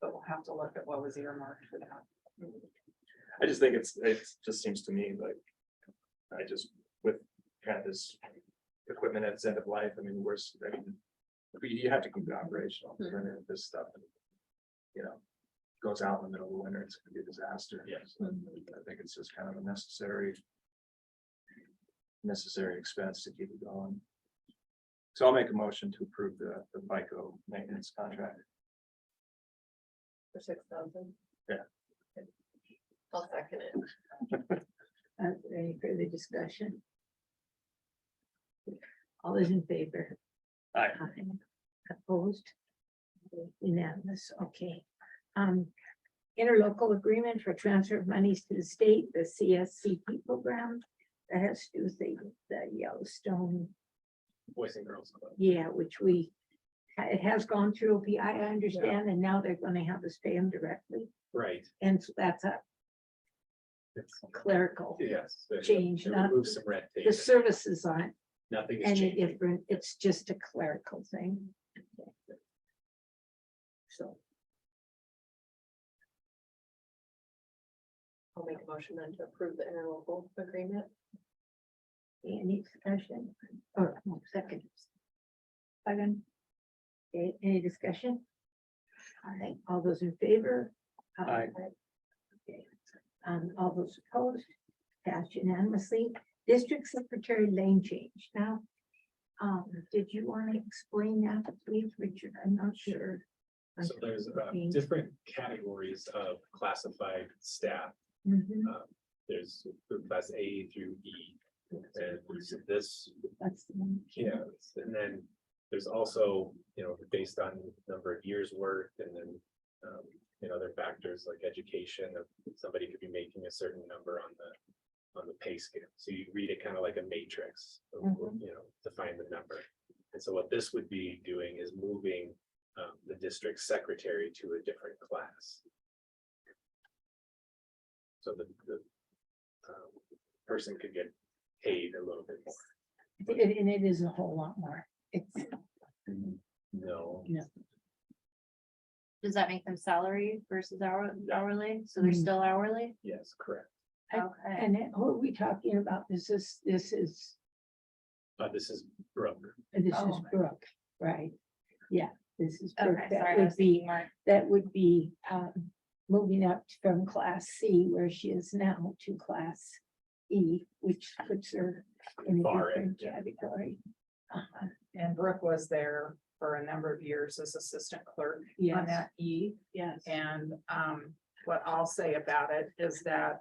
But we'll have to look at what was earmarked for that. I just think it just seems to me like, with kind of this equipment at its end of life, I mean, you have to keep it operational, this stuff. Goes out in the middle of the winter, it's gonna be a disaster. Yes. So I think it's just kind of a necessary expense to keep it going. So I'll make a motion to approve the FICO maintenance contract. For 6,000? Yeah. I'll second it. Any further discussion? All those in favor? Aye. Opposed? Unanimous, okay. Interlocal agreement for transfer of monies to the state, the CSCP program. That has to do with the Yellowstone, Boys and Girls Club. yeah, which it has gone through OPI, I understand, and now they're gonna have us pay them directly. Right. And so that's a It's- clerical Yes. change, not Remove some red tape. the services aren't Nothing is any changing. different, it's just a clerical thing. So, I'll make a motion then to approve the interlocal agreement. any discussion, or no, second? Second. Okay, any discussion? All right, all those in favor? Aye. Okay. All those opposed, passed unanimously. District Secretary lane change now. Did you want to explain that, please, Richard? I'm not sure. So there's different categories of classified staff. Mhm, There's group class A through E. And this, that's the one. and then there's also, based on number of years worked and then, other factors like education, of somebody could be making a certain number on the pay scale. So you read it kind of like a matrix, to find the number. And so what this would be doing is moving the district secretary to a different class. So the person could get paid a little bit more. And it is a whole lot more. It's, No. Does that make them salary versus hourly? So they're Mm. still hourly? Yes, correct. Okay. and who are we talking about? This is This is Brooke. Oh. Brooke, right? Yeah, this is Brooke. Okay, That sorry, I would was be, thinking more. that would be, moving up from class C where she is now to class E, which puts her in a Far in, different yeah. category. Uh-huh. And Brooke was there for a number of years as assistant clerk on Yes, that E. yes. And what I'll say about it is that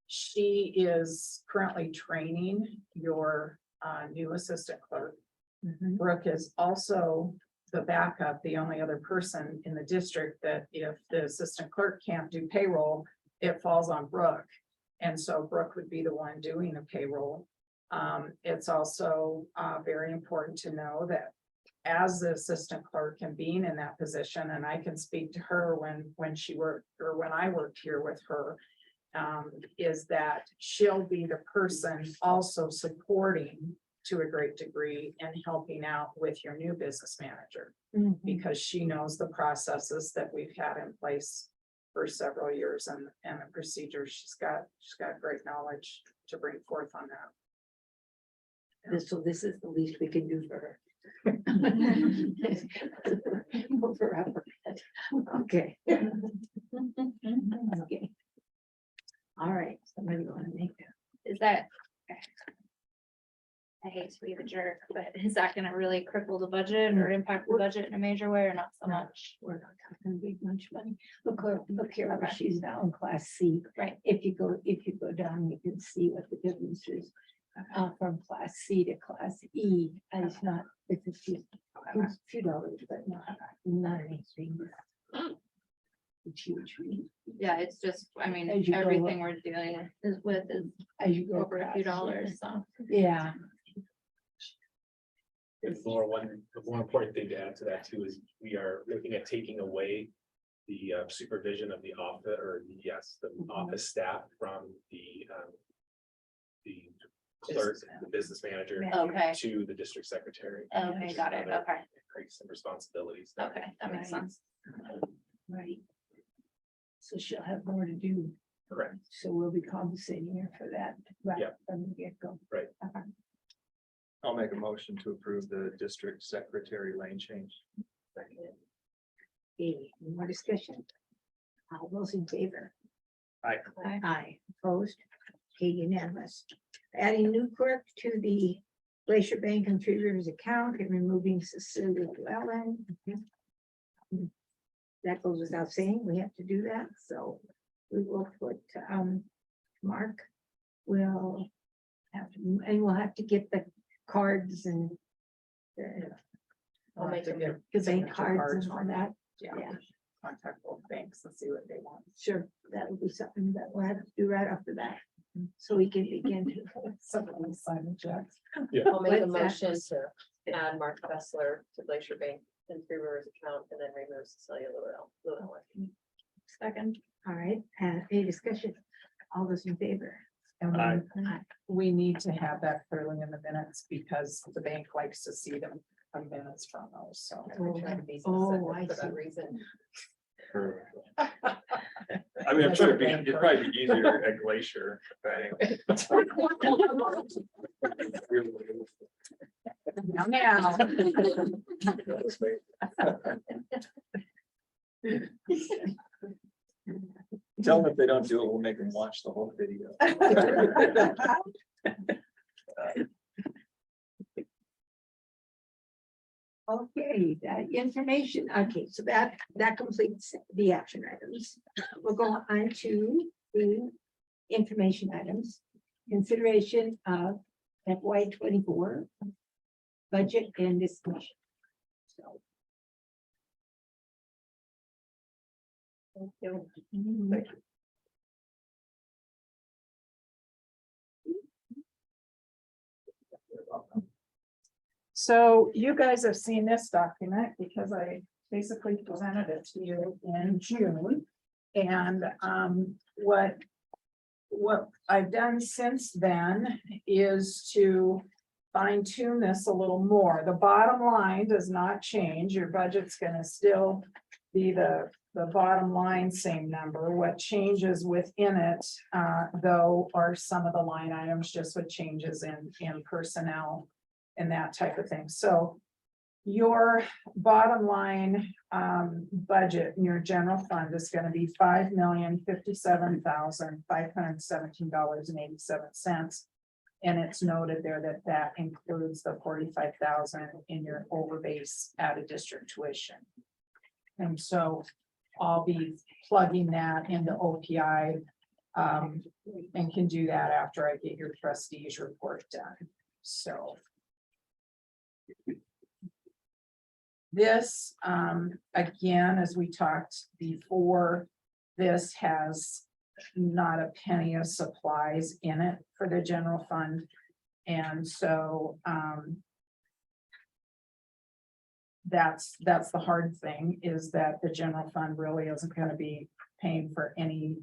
she is currently training your new assistant clerk. Mhm. Brooke is also the backup, the only other person in the district that if the assistant clerk can't do payroll, it falls on Brooke. And so Brooke would be the one doing the payroll. It's also very important to know that as the assistant clerk and being in that position, and I can speak to her when she worked, or when I worked here with her, is that she'll be the person also supporting to a great degree and helping out with your new business manager, Mhm. because she knows the processes that we've had in place for several years and the procedures. She's got great knowledge to bring forth on that. So this is the least we can do for her. Move her up a bit. Okay. Okay. All right, somebody want to make that? Is that? I hate to be the jerk, but is that gonna really cripple the budget or impact the budget in a major way or not so much? We're not talking big much money. Look here, where she's now in class C. Right. If you go down, you can see what the difference is. From class C to class E, and it's not, it's a few dollars, but not anything. It's huge. Yeah, it's just, I mean, As you go everything we're dealing with is As you go over a few across, dollars, so. Yeah. The more important thing to add to that too is we are looking at taking away the supervision of the office the office staff from the clerk, the business manager Okay, to the district secretary. okay, got it, Other okay, Increase some responsibilities. there. okay, that makes Right. sense. Right. So she'll have more to do, Correct. so we'll be compensating her for that, right, Yep. from the get-go. Right. Okay. I'll make a motion to approve the district secretary lane change. Okay, more discussion? All those in favor? Aye. Aye, opposed? Okay, unanimous. Adding new clerk to the Glacier Bank and Three Rivers account and removing Cecilia Llewellyn. That goes without saying, we have to do that, so we will put, Mark will have to, and we'll have to get the cards and the I'll make To a- give the bank signature cards and all from- that. Yeah, Yeah. contact both banks and see what they want. Sure, that will be something that we'll have to do right off the bat, so we can begin to. Someone will sign the checks. I'll make a What's that? motion to add Mark Fessler to Glacier Bank and Three Rivers account and then remove Cecilia Llewellyn. Second, All right, any discussion? All those in favor? And Aye. we need to have that clearly in the minutes because the bank likes to see them minutes from those, so. I'm trying to be Oh, I specific for see. that reason. I mean, I'm sure it'd probably be easier at Glacier. Now. Tell them if they don't do it, we'll make them watch the whole video. Okay, that information, okay, so that completes the action items. We'll go on to the information items. Consideration of FY 24 budget and discussion. So. Thank you. Thank you. So you guys have seen this document because I basically presented it to you in June. And what what I've done since then is to fine tune this a little more. The bottom line does not change. Your budget's gonna still be the bottom line, same number. What changes within it, though, are some of the line items just with changes in personnel and that type of thing. So your bottom line budget in your general fund is gonna be $5,057,517.87. And it's noted there that that includes the 45,000 in your over base out of district tuition. And so I'll be plugging that into OPI. And can do that after I get your trustees report done, so. This, again, as we talked before, this has not a penny of supplies in it for the general fund. And so, that's the hard thing, is that the general fund really isn't gonna be paying for any,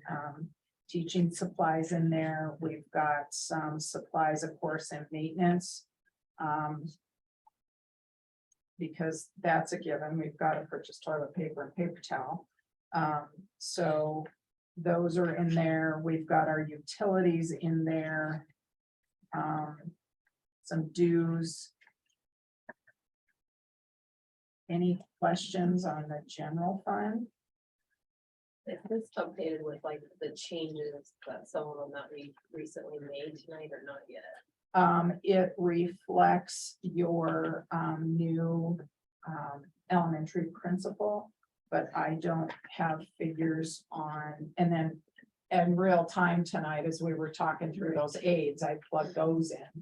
teaching supplies in there. We've got some supplies, of course, in maintenance. Because that's a given. We've got to purchase toilet paper and paper towel. So those are in there. We've got our utilities in there. Some dues. Any questions on the general fund? Is this updated with like the changes that some of them that we recently made tonight or not yet? It reflects your new elementary principal, but I don't have figures on, and then in real time tonight, as we were talking through those aides, I plugged those in.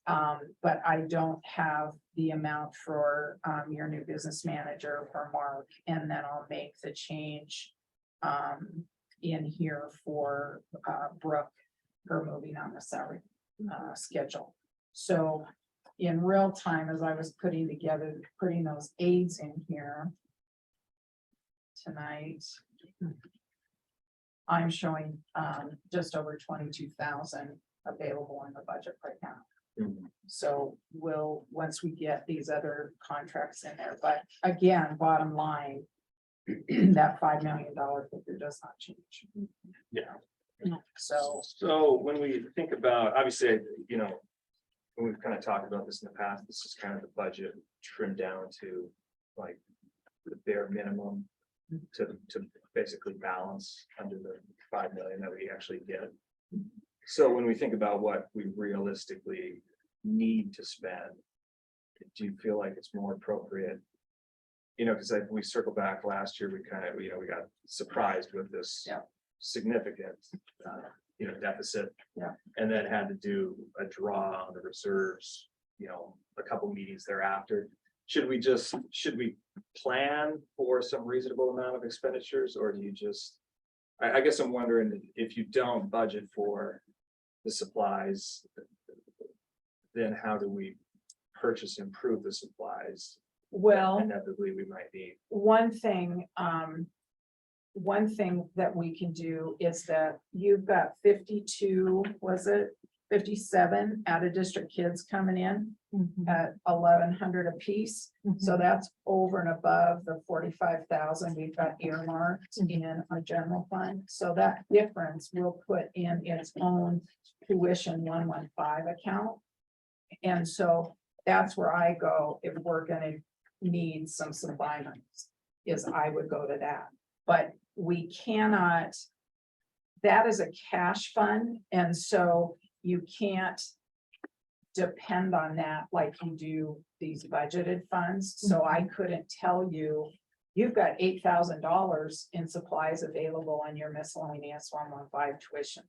But I don't have the amount for your new business manager for Mark, and then I'll make the change in here for Brooke, her moving on the salary schedule. So in real time, as I was putting those aides in here tonight, I'm showing just over 22,000 available in the budget right now. So once we get these other contracts in there, but again, bottom line, that $5 million figure does not change. Yeah. So, when we think about, obviously, when we've kind of talked about this in the past, this is kind of the budget trimmed down to like the bare minimum to basically balance under the 5 million that we actually get. So when we think about what we realistically need to spend, do you feel like it's more appropriate? Because we circle back last year, we kind of, we got surprised with this significant, deficit. Yeah. And then had to do a draw on the reserves, a couple meetings thereafter. Should we plan for some reasonable amount of expenditures, or do you just, I guess I'm wondering if you don't budget for the supplies, then how do we improve the supplies? well, Inevitably, we might need. one thing that we can do is that you've got 52, was it 57 out of district kids coming in at 1,100 a piece. So that's over and above the 45,000 we've got earmarked in our general fund. So that difference we'll put in its own tuition 115 account. And so that's where I go if we're gonna need some supply monies, is I would go to that. But we cannot, that is a cash fund, and so you can't depend on that like you do these budgeted funds. So I couldn't tell you, you've got $8,000 in supplies available on your miscellaneous 115 tuition.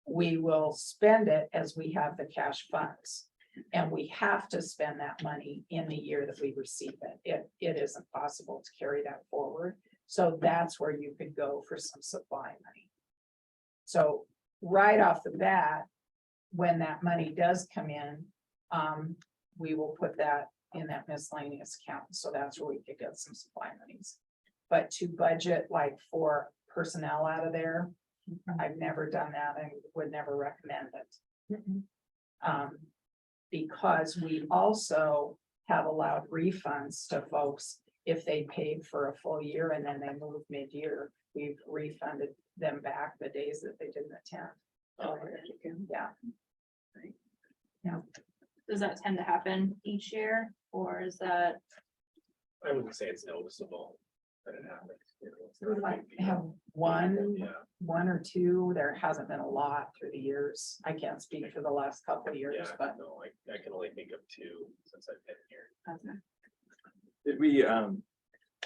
We will spend it as we have the cash funds. And we have to spend that money in the year that we receive it. It isn't possible to carry that forward. So that's where you could go for some supply money. So right off the bat, when that money does come in, we will put that in that miscellaneous account. So that's where we could get some supply monies. But to budget like for personnel out of there, I've never done that and would never recommend it. Because we also have allowed refunds to folks if they paid for a full year and then they moved mid-year. We've refunded them back the days that they didn't attend. Yeah. Yeah. Does that tend to happen each year, or is that? I wouldn't say it's noticeable that it happens. You know, it's We not a might big deal. have one, Yeah, one or two. There hasn't been a lot through the years. I can't speak for the last couple of years, yeah, but. no, I can only think of two since I've been here.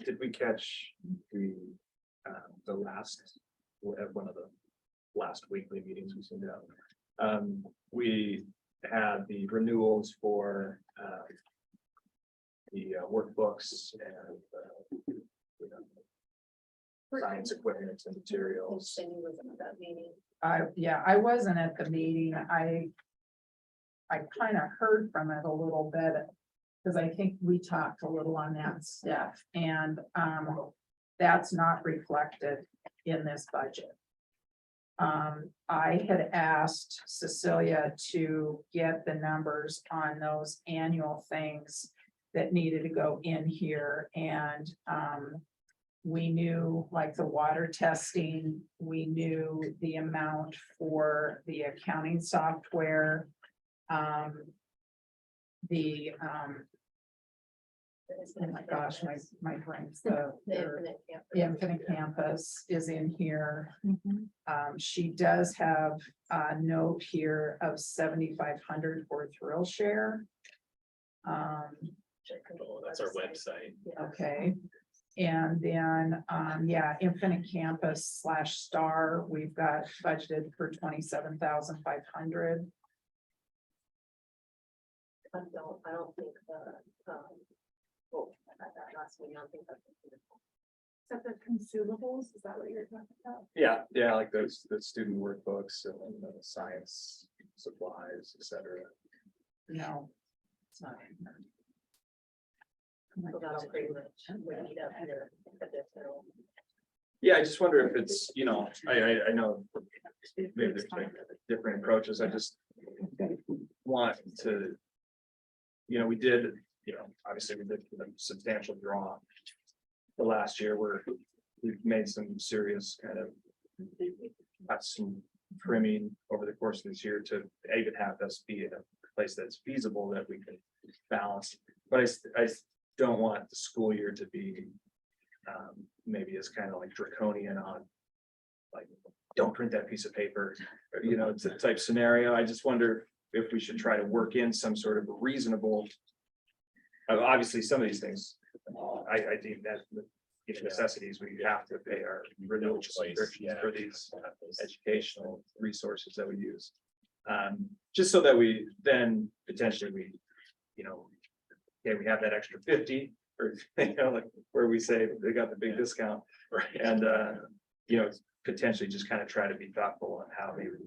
Did we catch the last, one of the last weekly meetings we seemed to have? We had the renewals for the workbooks and you know, science equipment and materials. Cindy wasn't at that meeting. I wasn't at the meeting. I kind of heard from it a little bit. Because I think we talked a little on that stuff and that's not reflected in this budget. I had asked Cecilia to get the numbers on those annual things that needed to go in here and we knew like the water testing, we knew the amount for the accounting software. Oh my gosh, my brain's The Infinite Campus. Infinite Campus is in here. She does have a note here of 7,500 for Thrill Share. Oh, that's our website. Okay. And then, yeah, Infinite Campus / Star, we've got budgeted for 27,500. I don't think at that last meeting, I don't think that's. Except the consumables, is that what you're talking about? Yeah, like those, the student workbooks and the science supplies, etc. No. It's not in here. Oh my So that'll gosh. pretty much lead up here. Yeah, I just wonder if it's, you know, I know maybe there's like different approaches. I just want to, you know, we did, you know, obviously we did a substantial draw the last year where we've made some serious kind of some trimming over the course of this year to even have us be in a place that's feasible that we can balance. But I don't want the school year to be maybe as kind of like draconian on like, don't print that piece of paper, or, you know, it's a type scenario. I just wonder if we should try to work in some sort of reasonable. Obviously, some of these things, I deem that you know, necessities, we have to pay our renewal subscriptions for these educational resources that we use. Just so that we then potentially you know, okay, we have that extra 50 or, you know, like where we say they got the big discount. Right. And, you know, potentially just kind of try to be thoughtful on how they would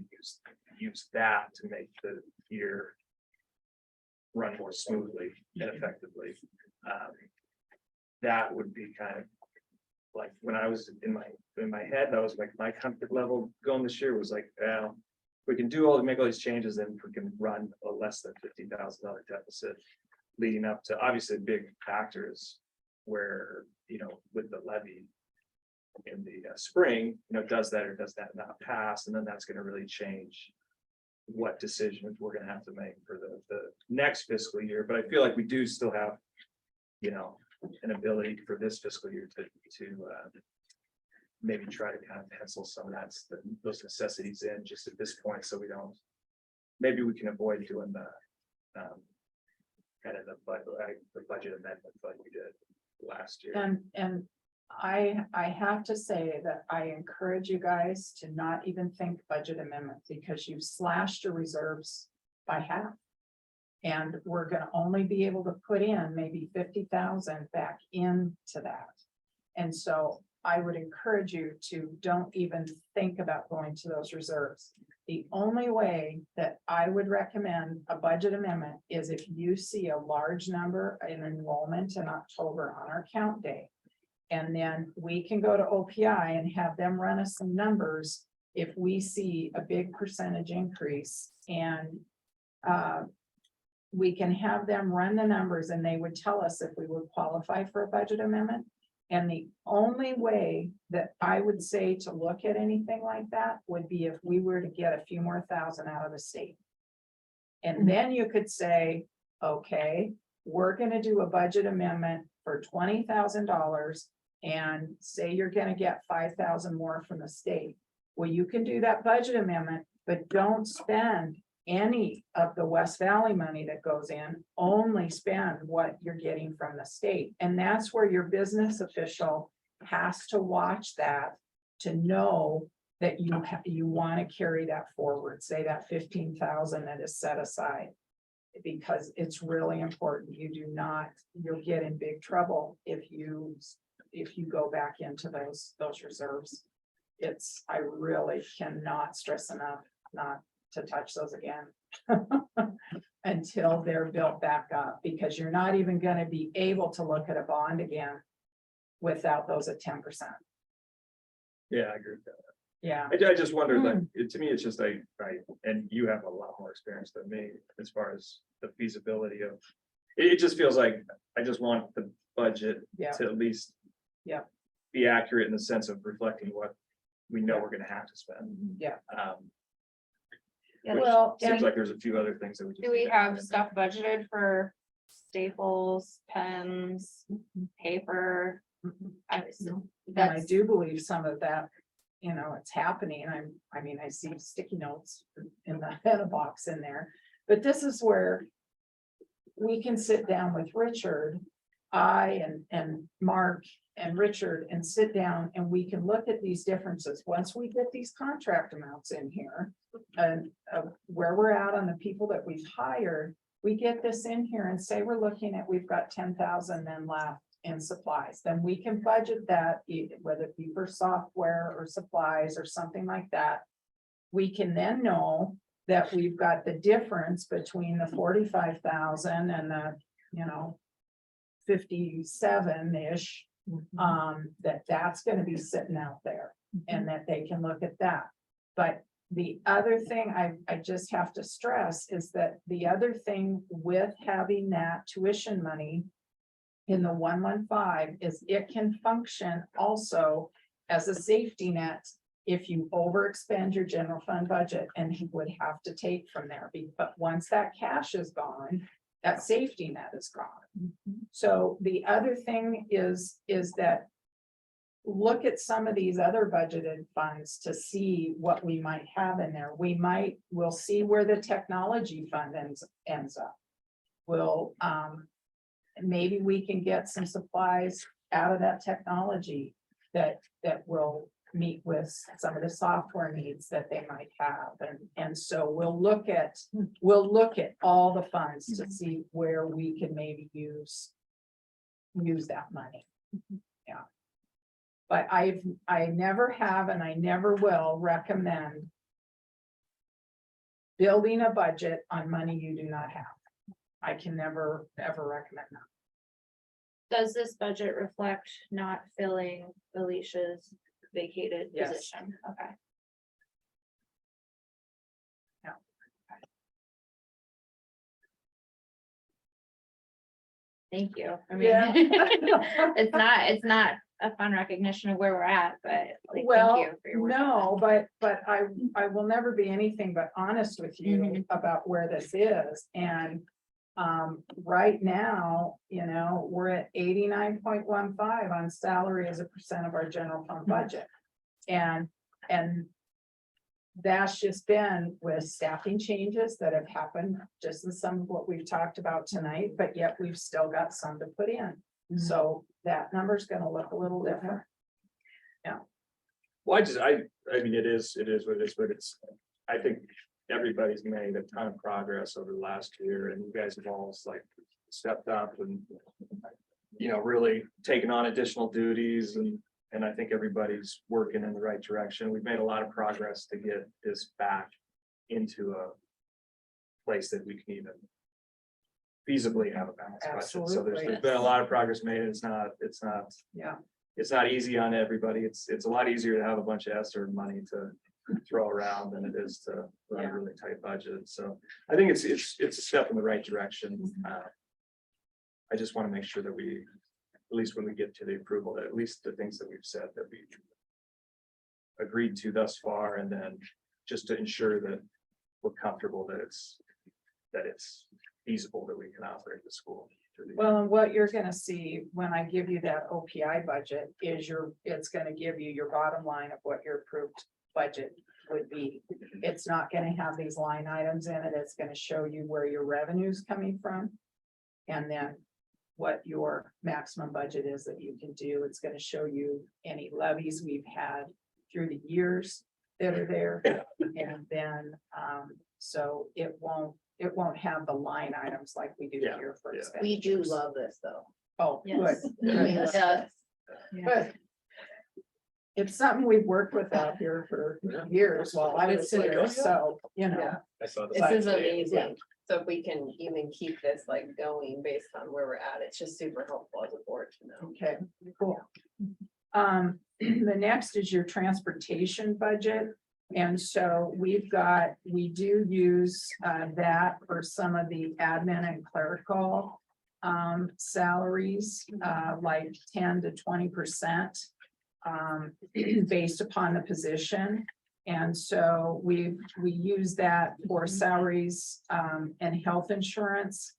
use that to make the year run more smoothly and effectively. That would be kind of like when I was in my head, that was like my comfort level going this year was like, well, we can make all these changes and we can run a less than $50,000 deficit leading up to obviously big factors where, you know, with the levy in the spring, you know, does that or does that not pass? And then that's going to really change what decisions we're going to have to make for the next fiscal year. But I feel like we do still have, you know, an ability for this fiscal year to maybe try to kind of pencil some of those necessities in just at this point, so we don't. Maybe we can avoid doing the kind of the budget amendment like we did last year. And I have to say that I encourage you guys to not even think budget amendment because you've slashed your reserves by half. And we're gonna only be able to put in maybe 50,000 back into that. And so I would encourage you to don't even think about going to those reserves. The only way that I would recommend a budget amendment is if you see a large number in enrollment in October on our count day. And then we can go to OPI and have them run us some numbers if we see a big percentage increase and we can have them run the numbers and they would tell us if we would qualify for a budget amendment. And the only way that I would say to look at anything like that would be if we were to get a few more thousand out of the state. And then you could say, okay, we're gonna do a budget amendment for $20,000 and say you're gonna get 5,000 more from the state. Well, you can do that budget amendment, but don't spend any of the West Valley money that goes in, only spend what you're getting from the state. And that's where your business official has to watch that to know that you want to carry that forward, say that 15,000 that is set aside. Because it's really important. You do not, you'll get in big trouble if you go back into those reserves. I really cannot stress enough not to touch those again. Until they're built back up, because you're not even gonna be able to look at a bond again without those at 10%. Yeah, I agree with that. Yeah, I just wondered, like, to me, it's just and you have a lot more experience than me as far as the feasibility of. It just feels like I just want the budget yeah, to at least. Yeah. Be accurate in the sense of reflecting what we know we're gonna have to spend. yeah. Yeah, Which well, seems and like there's a few other things that we. just do we need to have add. stuff budgeted for staples, pens, paper? And I That's, do believe some of that, it's happening. I see sticky notes in the box in there. But this is where we can sit down with Richard, and Mark and Richard, and sit down and we can look at these differences. Once we get these contract amounts in here and where we're at on the people that we've hired, we get this in here and say we're looking at, we've got 10,000 then left in supplies, then we can budget that, whether it be for software or supplies or something like that. We can then know that we've got the difference between the 45,000 and the, 57-ish. That's gonna be sitting out there and that they can look at that. But the other thing I just have to stress is that the other thing with having that tuition money in the 115 is it can function also as a safety net if you overexpend your general fund budget, and he would have to take from there. But once that cash is gone, that safety net is gone. So the other thing is that look at some of these other budgeted funds to see what we might have in there. We'll see where the technology fund ends up. Maybe we can get some supplies out of that technology that will meet with some of the software needs that they might have. And so we'll look at all the funds to see where we can maybe use that money. Yeah. But I never have, and I never will recommend building a budget on money you do not have. I can never, ever recommend that. does this budget reflect not filling Alicia's vacated Yes. position? Okay. Thank you. I mean, Yeah. it's not a fun recognition of where we're at, but like, Well, thank you for your work. on no, but I will never be anything but honest with you Mhm. about where this is. And right now, we're at 89.15 on salary as a percent of our general fund budget. And that's just been with staffing changes that have happened, just in some of what we've talked about tonight, but yet we've still got some to put in. So that number's gonna look a little different. Well, I mean, it is what it is, but I think everybody's made a ton of progress over the last year, and you guys have all stepped up and really taken on additional duties, and I think everybody's working in the right direction. We've made a lot of progress to get this back into a place that we can even feasibly have a balanced budget. So Absolutely. there's been a lot of progress made. It's not Yeah. it's not easy on everybody. It's a lot easier to have a bunch of ESSER money to throw around than it is to run Yeah. a really tight budget. So I think it's a step in the right direction. I just want to make sure that we, at least when we get to the approval, that at least the things that we've said that we agreed to thus far, and then just to ensure that we're comfortable that it's feasible that we can operate the school. through the- Well, and what you're gonna see when I give you that OPI budget is it's gonna give you your bottom line of what your approved budget would be. It's not gonna have these line items in it. It's gonna show you where your revenue's coming from. And then what your maximum budget is that you can do. It's gonna show you any levies we've had through the years that are there. And then, so it won't have the line items like we do Yeah, here for yeah. expense. We do love this, though. Oh, good. Yes. good. Yes. But it's something we've worked with out here for years while I was here, so, you know. Yeah. I saw the. This slide is today. amazing. So if we can even keep this like going based on where we're at, it's just super helpful as a board to know. Okay, cool. The next is your transportation budget. And so we do use that for some of the admin and clerical salaries, like 10 to 20% based upon the position. And so we use that for salaries and health insurance.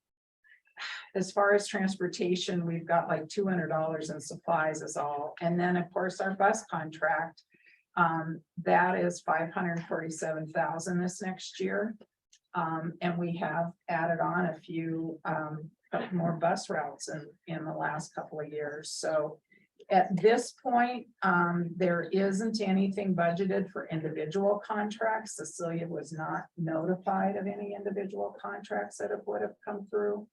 As far as transportation, we've got like $200 in supplies is all. And then, of course, our bus contract, that is 547,000 this next year. And we have added on a few couple more bus routes in the last couple of years. So at this point, there isn't anything budgeted for individual contracts. Cecilia was not notified of any individual contracts that would have come through.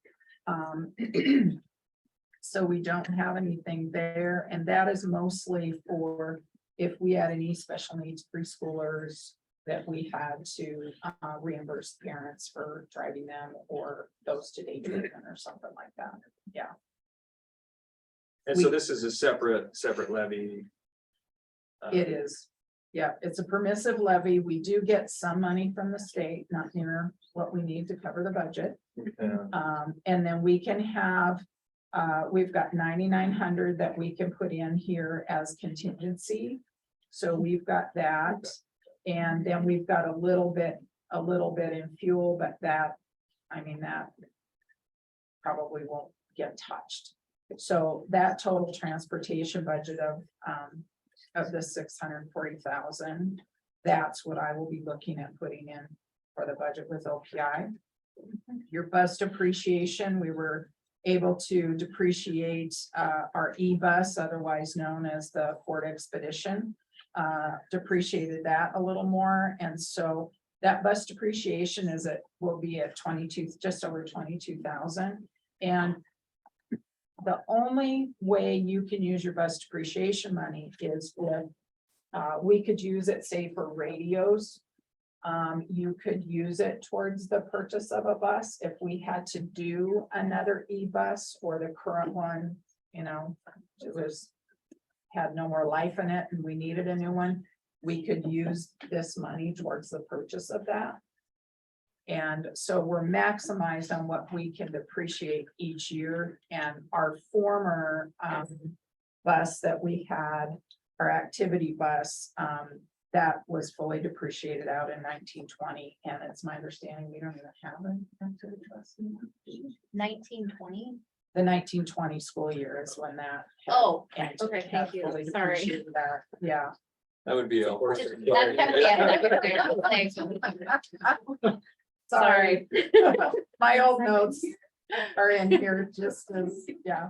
So we don't have anything there, and that is mostly for if we had any special needs preschoolers that we had to reimburse parents for driving them or those to day treatment or something like that. Yeah. And so this is a separate levy. It is. Yeah, it's a permissive levy. We do get some money from the state, not near what we need to cover the budget. And then we can have, we've got 9,900 that we can put in here as contingency. So we've got that. And then we've got a little bit in fuel, but that probably won't get touched. So that total transportation budget of the 640,000, that's what I will be looking at putting in for the budget with OPI. Your bus depreciation, we were able to depreciate our e-bus, otherwise known as the Ford Expedition, depreciated that a little more. And so that bus depreciation will be at just over 22,000. And the only way you can use your bus depreciation money is if we could use it, say, for radios. You could use it towards the purchase of a bus. If we had to do another e-bus or the current one, it had no more life in it and we needed a new one, we could use this money towards the purchase of that. And so we're maximized on what we can depreciate each year. And our former bus that we had, our activity bus, that was fully depreciated out in 1920. And it's my understanding we don't even have an activity bus. 1920. The 1920 school year is when that. Oh, and okay, thank you. fully Sorry. depreciated that. Yeah. That would be a horse. That's kind of, yeah. Thanks. Sorry. My old notes are in here just as, yeah.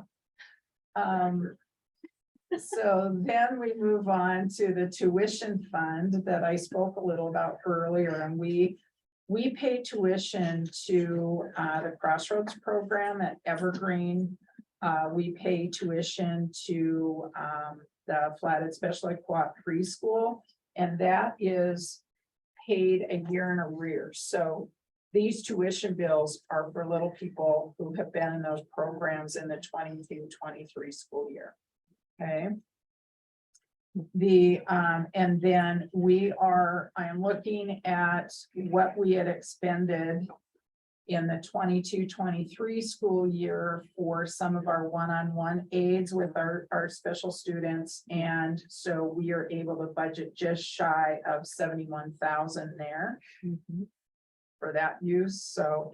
So then we move on to the tuition fund that I spoke a little about earlier, and we pay tuition to the Crossroads program at Evergreen. We pay tuition to the Flathead Special Ed Co-op preschool, and that is paid a year in arrears. So these tuition bills are for little people who have been in those programs in the 22-23 school year. Okay. And then I am looking at what we had expended in the 22-23 school year for some of our one-on-one aids with our special students. And so we are able to budget just shy of 71,000 there for that use. So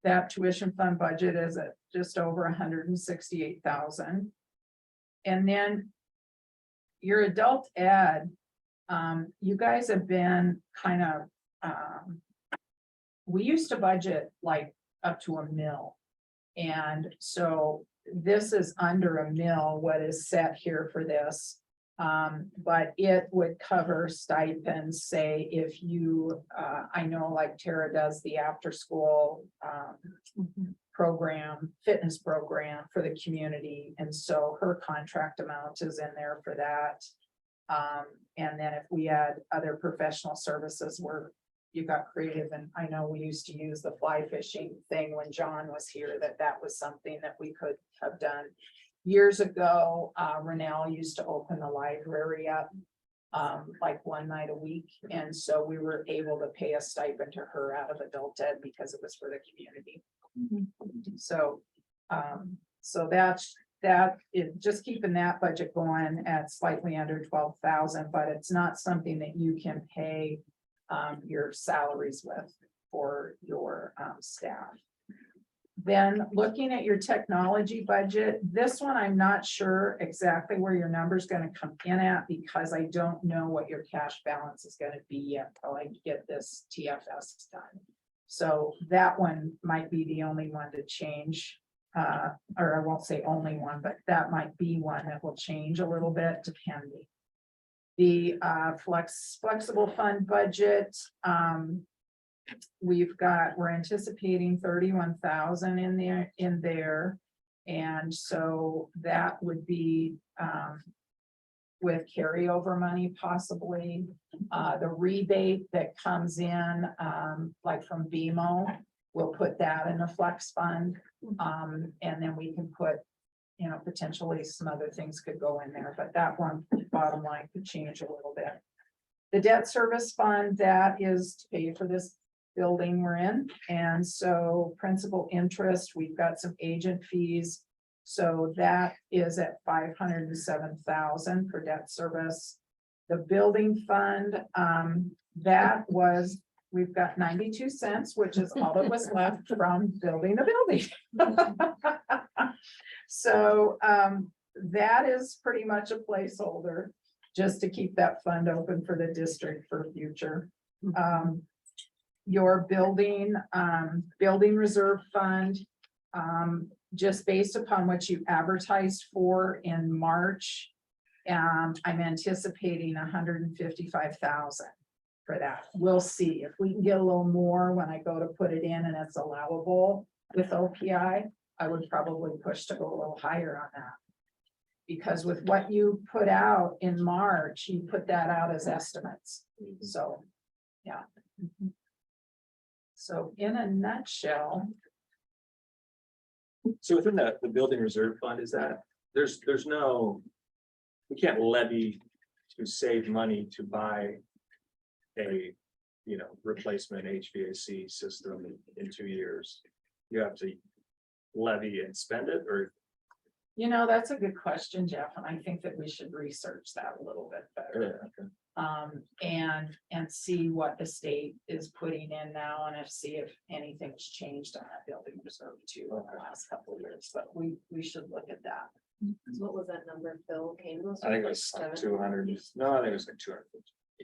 that tuition fund budget is at just over 168,000. And then your adult ed, you guys have been kind of, we used to budget like up to $1 million. And so this is under $1 million, what is set here for this. But it would cover stipends, say, if you, I know like Tara does the after school program, fitness program for the community. And so her contract amount is in there for that. And then if we add other professional services where you got creative, and I know we used to use the fly fishing thing when John was here, that was something that we could have done. Years ago, Renell used to open the library up like one night a week. And so we were able to pay a stipend to her out of adult ed because it was for the community. So, so that is just keeping that budget going at slightly under 12,000, but it's not something that you can pay your salaries with for your staff. Then looking at your technology budget, this one, I'm not sure exactly where your number is going to come in at because I don't know what your cash balance is going to be yet until I get this TFS done. So that one might be the only one to change, or I won't say only one, but that might be one that will change a little bit depending. The flexible fund budget, we're anticipating 31,000 in there. And so that would be with carryover money possibly. The rebate that comes in like from BMO, we'll put that in the flex fund. And then we can put, you know, potentially some other things could go in there, but that one bottom line could change a little bit. The debt service fund, that is to pay for this building we're in. And so principal interest, we've got some agent fees. So that is at 507,000 for debt service. The building fund, we've got 92 cents, which is all that was left from building the building. So that is pretty much a placeholder just to keep that fund open for the district for future. Your building reserve fund, just based upon what you advertised for in March, I'm anticipating 155,000 for that. We'll see if we can get a little more when I go to put it in and it's allowable with OPI. I would probably push to go a little higher on that. Because with what you put out in March, you put that out as estimates. So, yeah. So in a nutshell. So within the building reserve fund, is that, there's no, we can't levy to save money to buy a, you know, replacement HVAC system in 2 years. You have to levy and spend it, or? You know, that's a good question, Jeff, and I think that we should research that a little bit better. And see what the state is putting in now and see if anything's changed on that building reserve too in the last couple of years, but we should look at that. What was that number, Phil? I think it was like 200, no, I think it was like 200.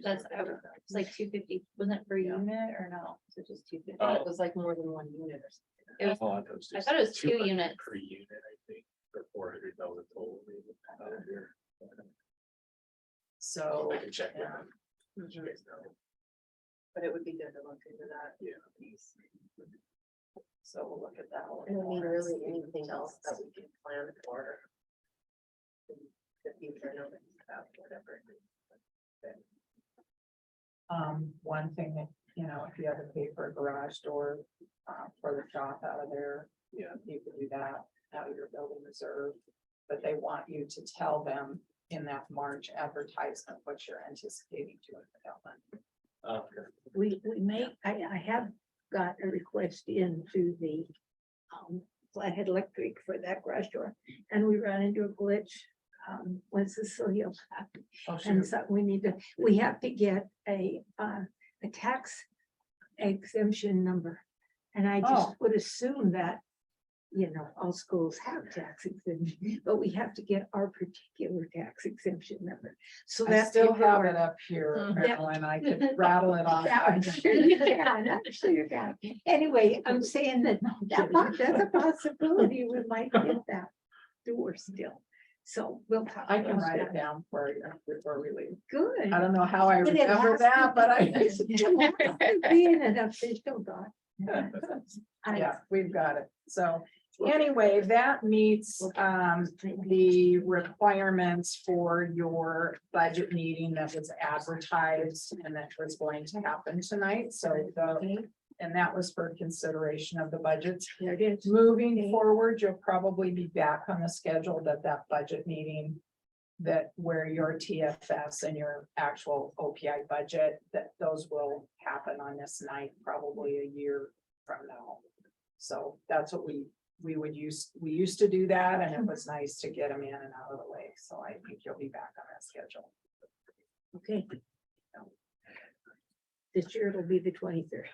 That's, it's like 250, wasn't it per unit or no? So just 250. It was like more than one unit or something. It was, Oh, I thought it was I just thought it was 2 200 units. per unit, I think, for 400,000 total. Maybe. So. I can check that. But it would be good to look into that. Yeah. piece. So we'll look at that. a little And I mean, more. really anything else that we can plan for. The future, no, whatever. One thing that, you know, if you have to pay for a garage door, for the shop out of there, Yeah. you could do that out of your building reserve. But they want you to tell them in that March advertisement, what you're anticipating doing with that one. We may, I have got a request into the Flathead Electric for that garage door, and we ran into a glitch when Cecilia left. Oh, And so we have to get a tax exemption number. And I just Oh. would assume that, all schools have tax exemption, but we have to get our particular tax exemption number. So I that's. still have it up here, Mhm. Marilyn, I could rattle it off. Yeah, I'm sure you can, I'm sure you can. Anyway, I'm saying that that's a possibility, we might get that door still. So we'll talk. I can about write that. it down for you before we leave. Good. I don't know how I But it remember has that, to but I. Being an official document. Yeah, we've got it. So anyway, that meets the requirements for your budget meeting that was advertised and that was going to happen tonight. So and that was for consideration of the budgets. There it is. Moving forward, you'll probably be back on the schedule that budget meeting. That where your TFS and your actual OPI budget, that those will happen on this night, probably a year from now. So that's what we used to do that, and it was nice to get them in and out of the way. So I think you'll be back on that schedule. Okay. This year it'll be the 23rd.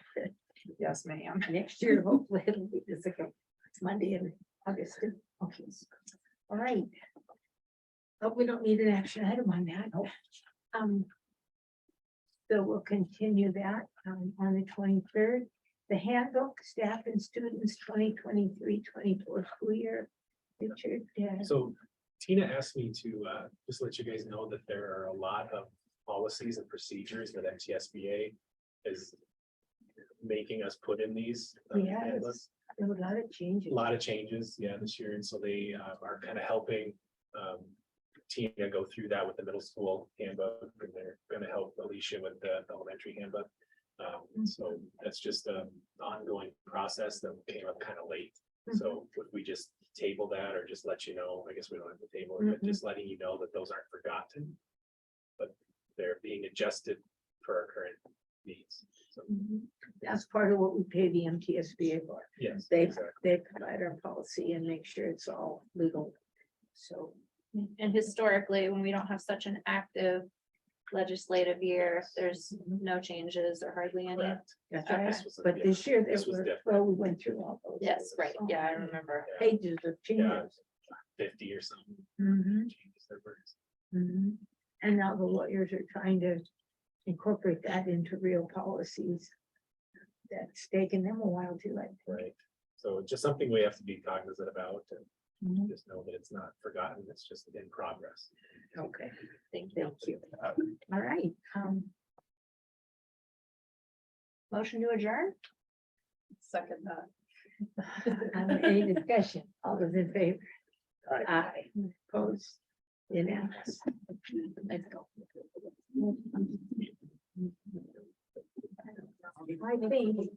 Yes, ma'am. Next year, hopefully it'll be the second Monday in August. Okay. All right. But we don't need an action item on that. So we'll continue that on the 23rd. The handbook, staff and students 2023-24 school year. Richard, So Tina asked me to just let you guys know that there are a lot of policies and procedures that MTSBA is making us put in these. Yes. handbooks. there were a lot of changes. A lot of changes, yeah, this year, and so they are kind of helping Tina go through that with the middle school handbook, and they're gonna help Alicia with the elementary handbook. So that's just an ongoing process that came up kind of late. So if we just table that or just let you know, I guess we don't have to table it, but just letting you know that those aren't forgotten. But they're being adjusted for our current needs. So, That's part of what we pay the MTSBA for. yes, They, exactly. they provide our policy and make sure it's all legal. So, And historically, when we don't have such an active legislative year, there's no changes or hardly any. Correct. that's Okay. right. This was- But yeah, this year, this was different. well, we went through all those. Yes, right. Yeah, I remember. Pages of Yeah, changes. 50 or something. Mhm, Changes there were. mhm. And now the lawyers are trying to incorporate that into real policies. That's taken them a while to like. Right, so just something we have to be cognizant about and Mhm. just know that it's not forgotten, it's just in progress. Okay, Thank you. thank you. All right. Motion to adjourn? Second that. Any discussion? All those in favor? Aye. Aye. Opposed? Unanimous. Let's go. I think.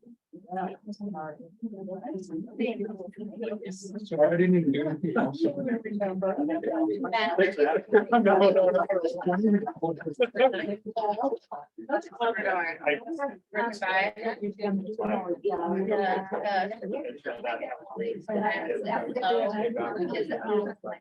So I didn't even do anything else. Bye.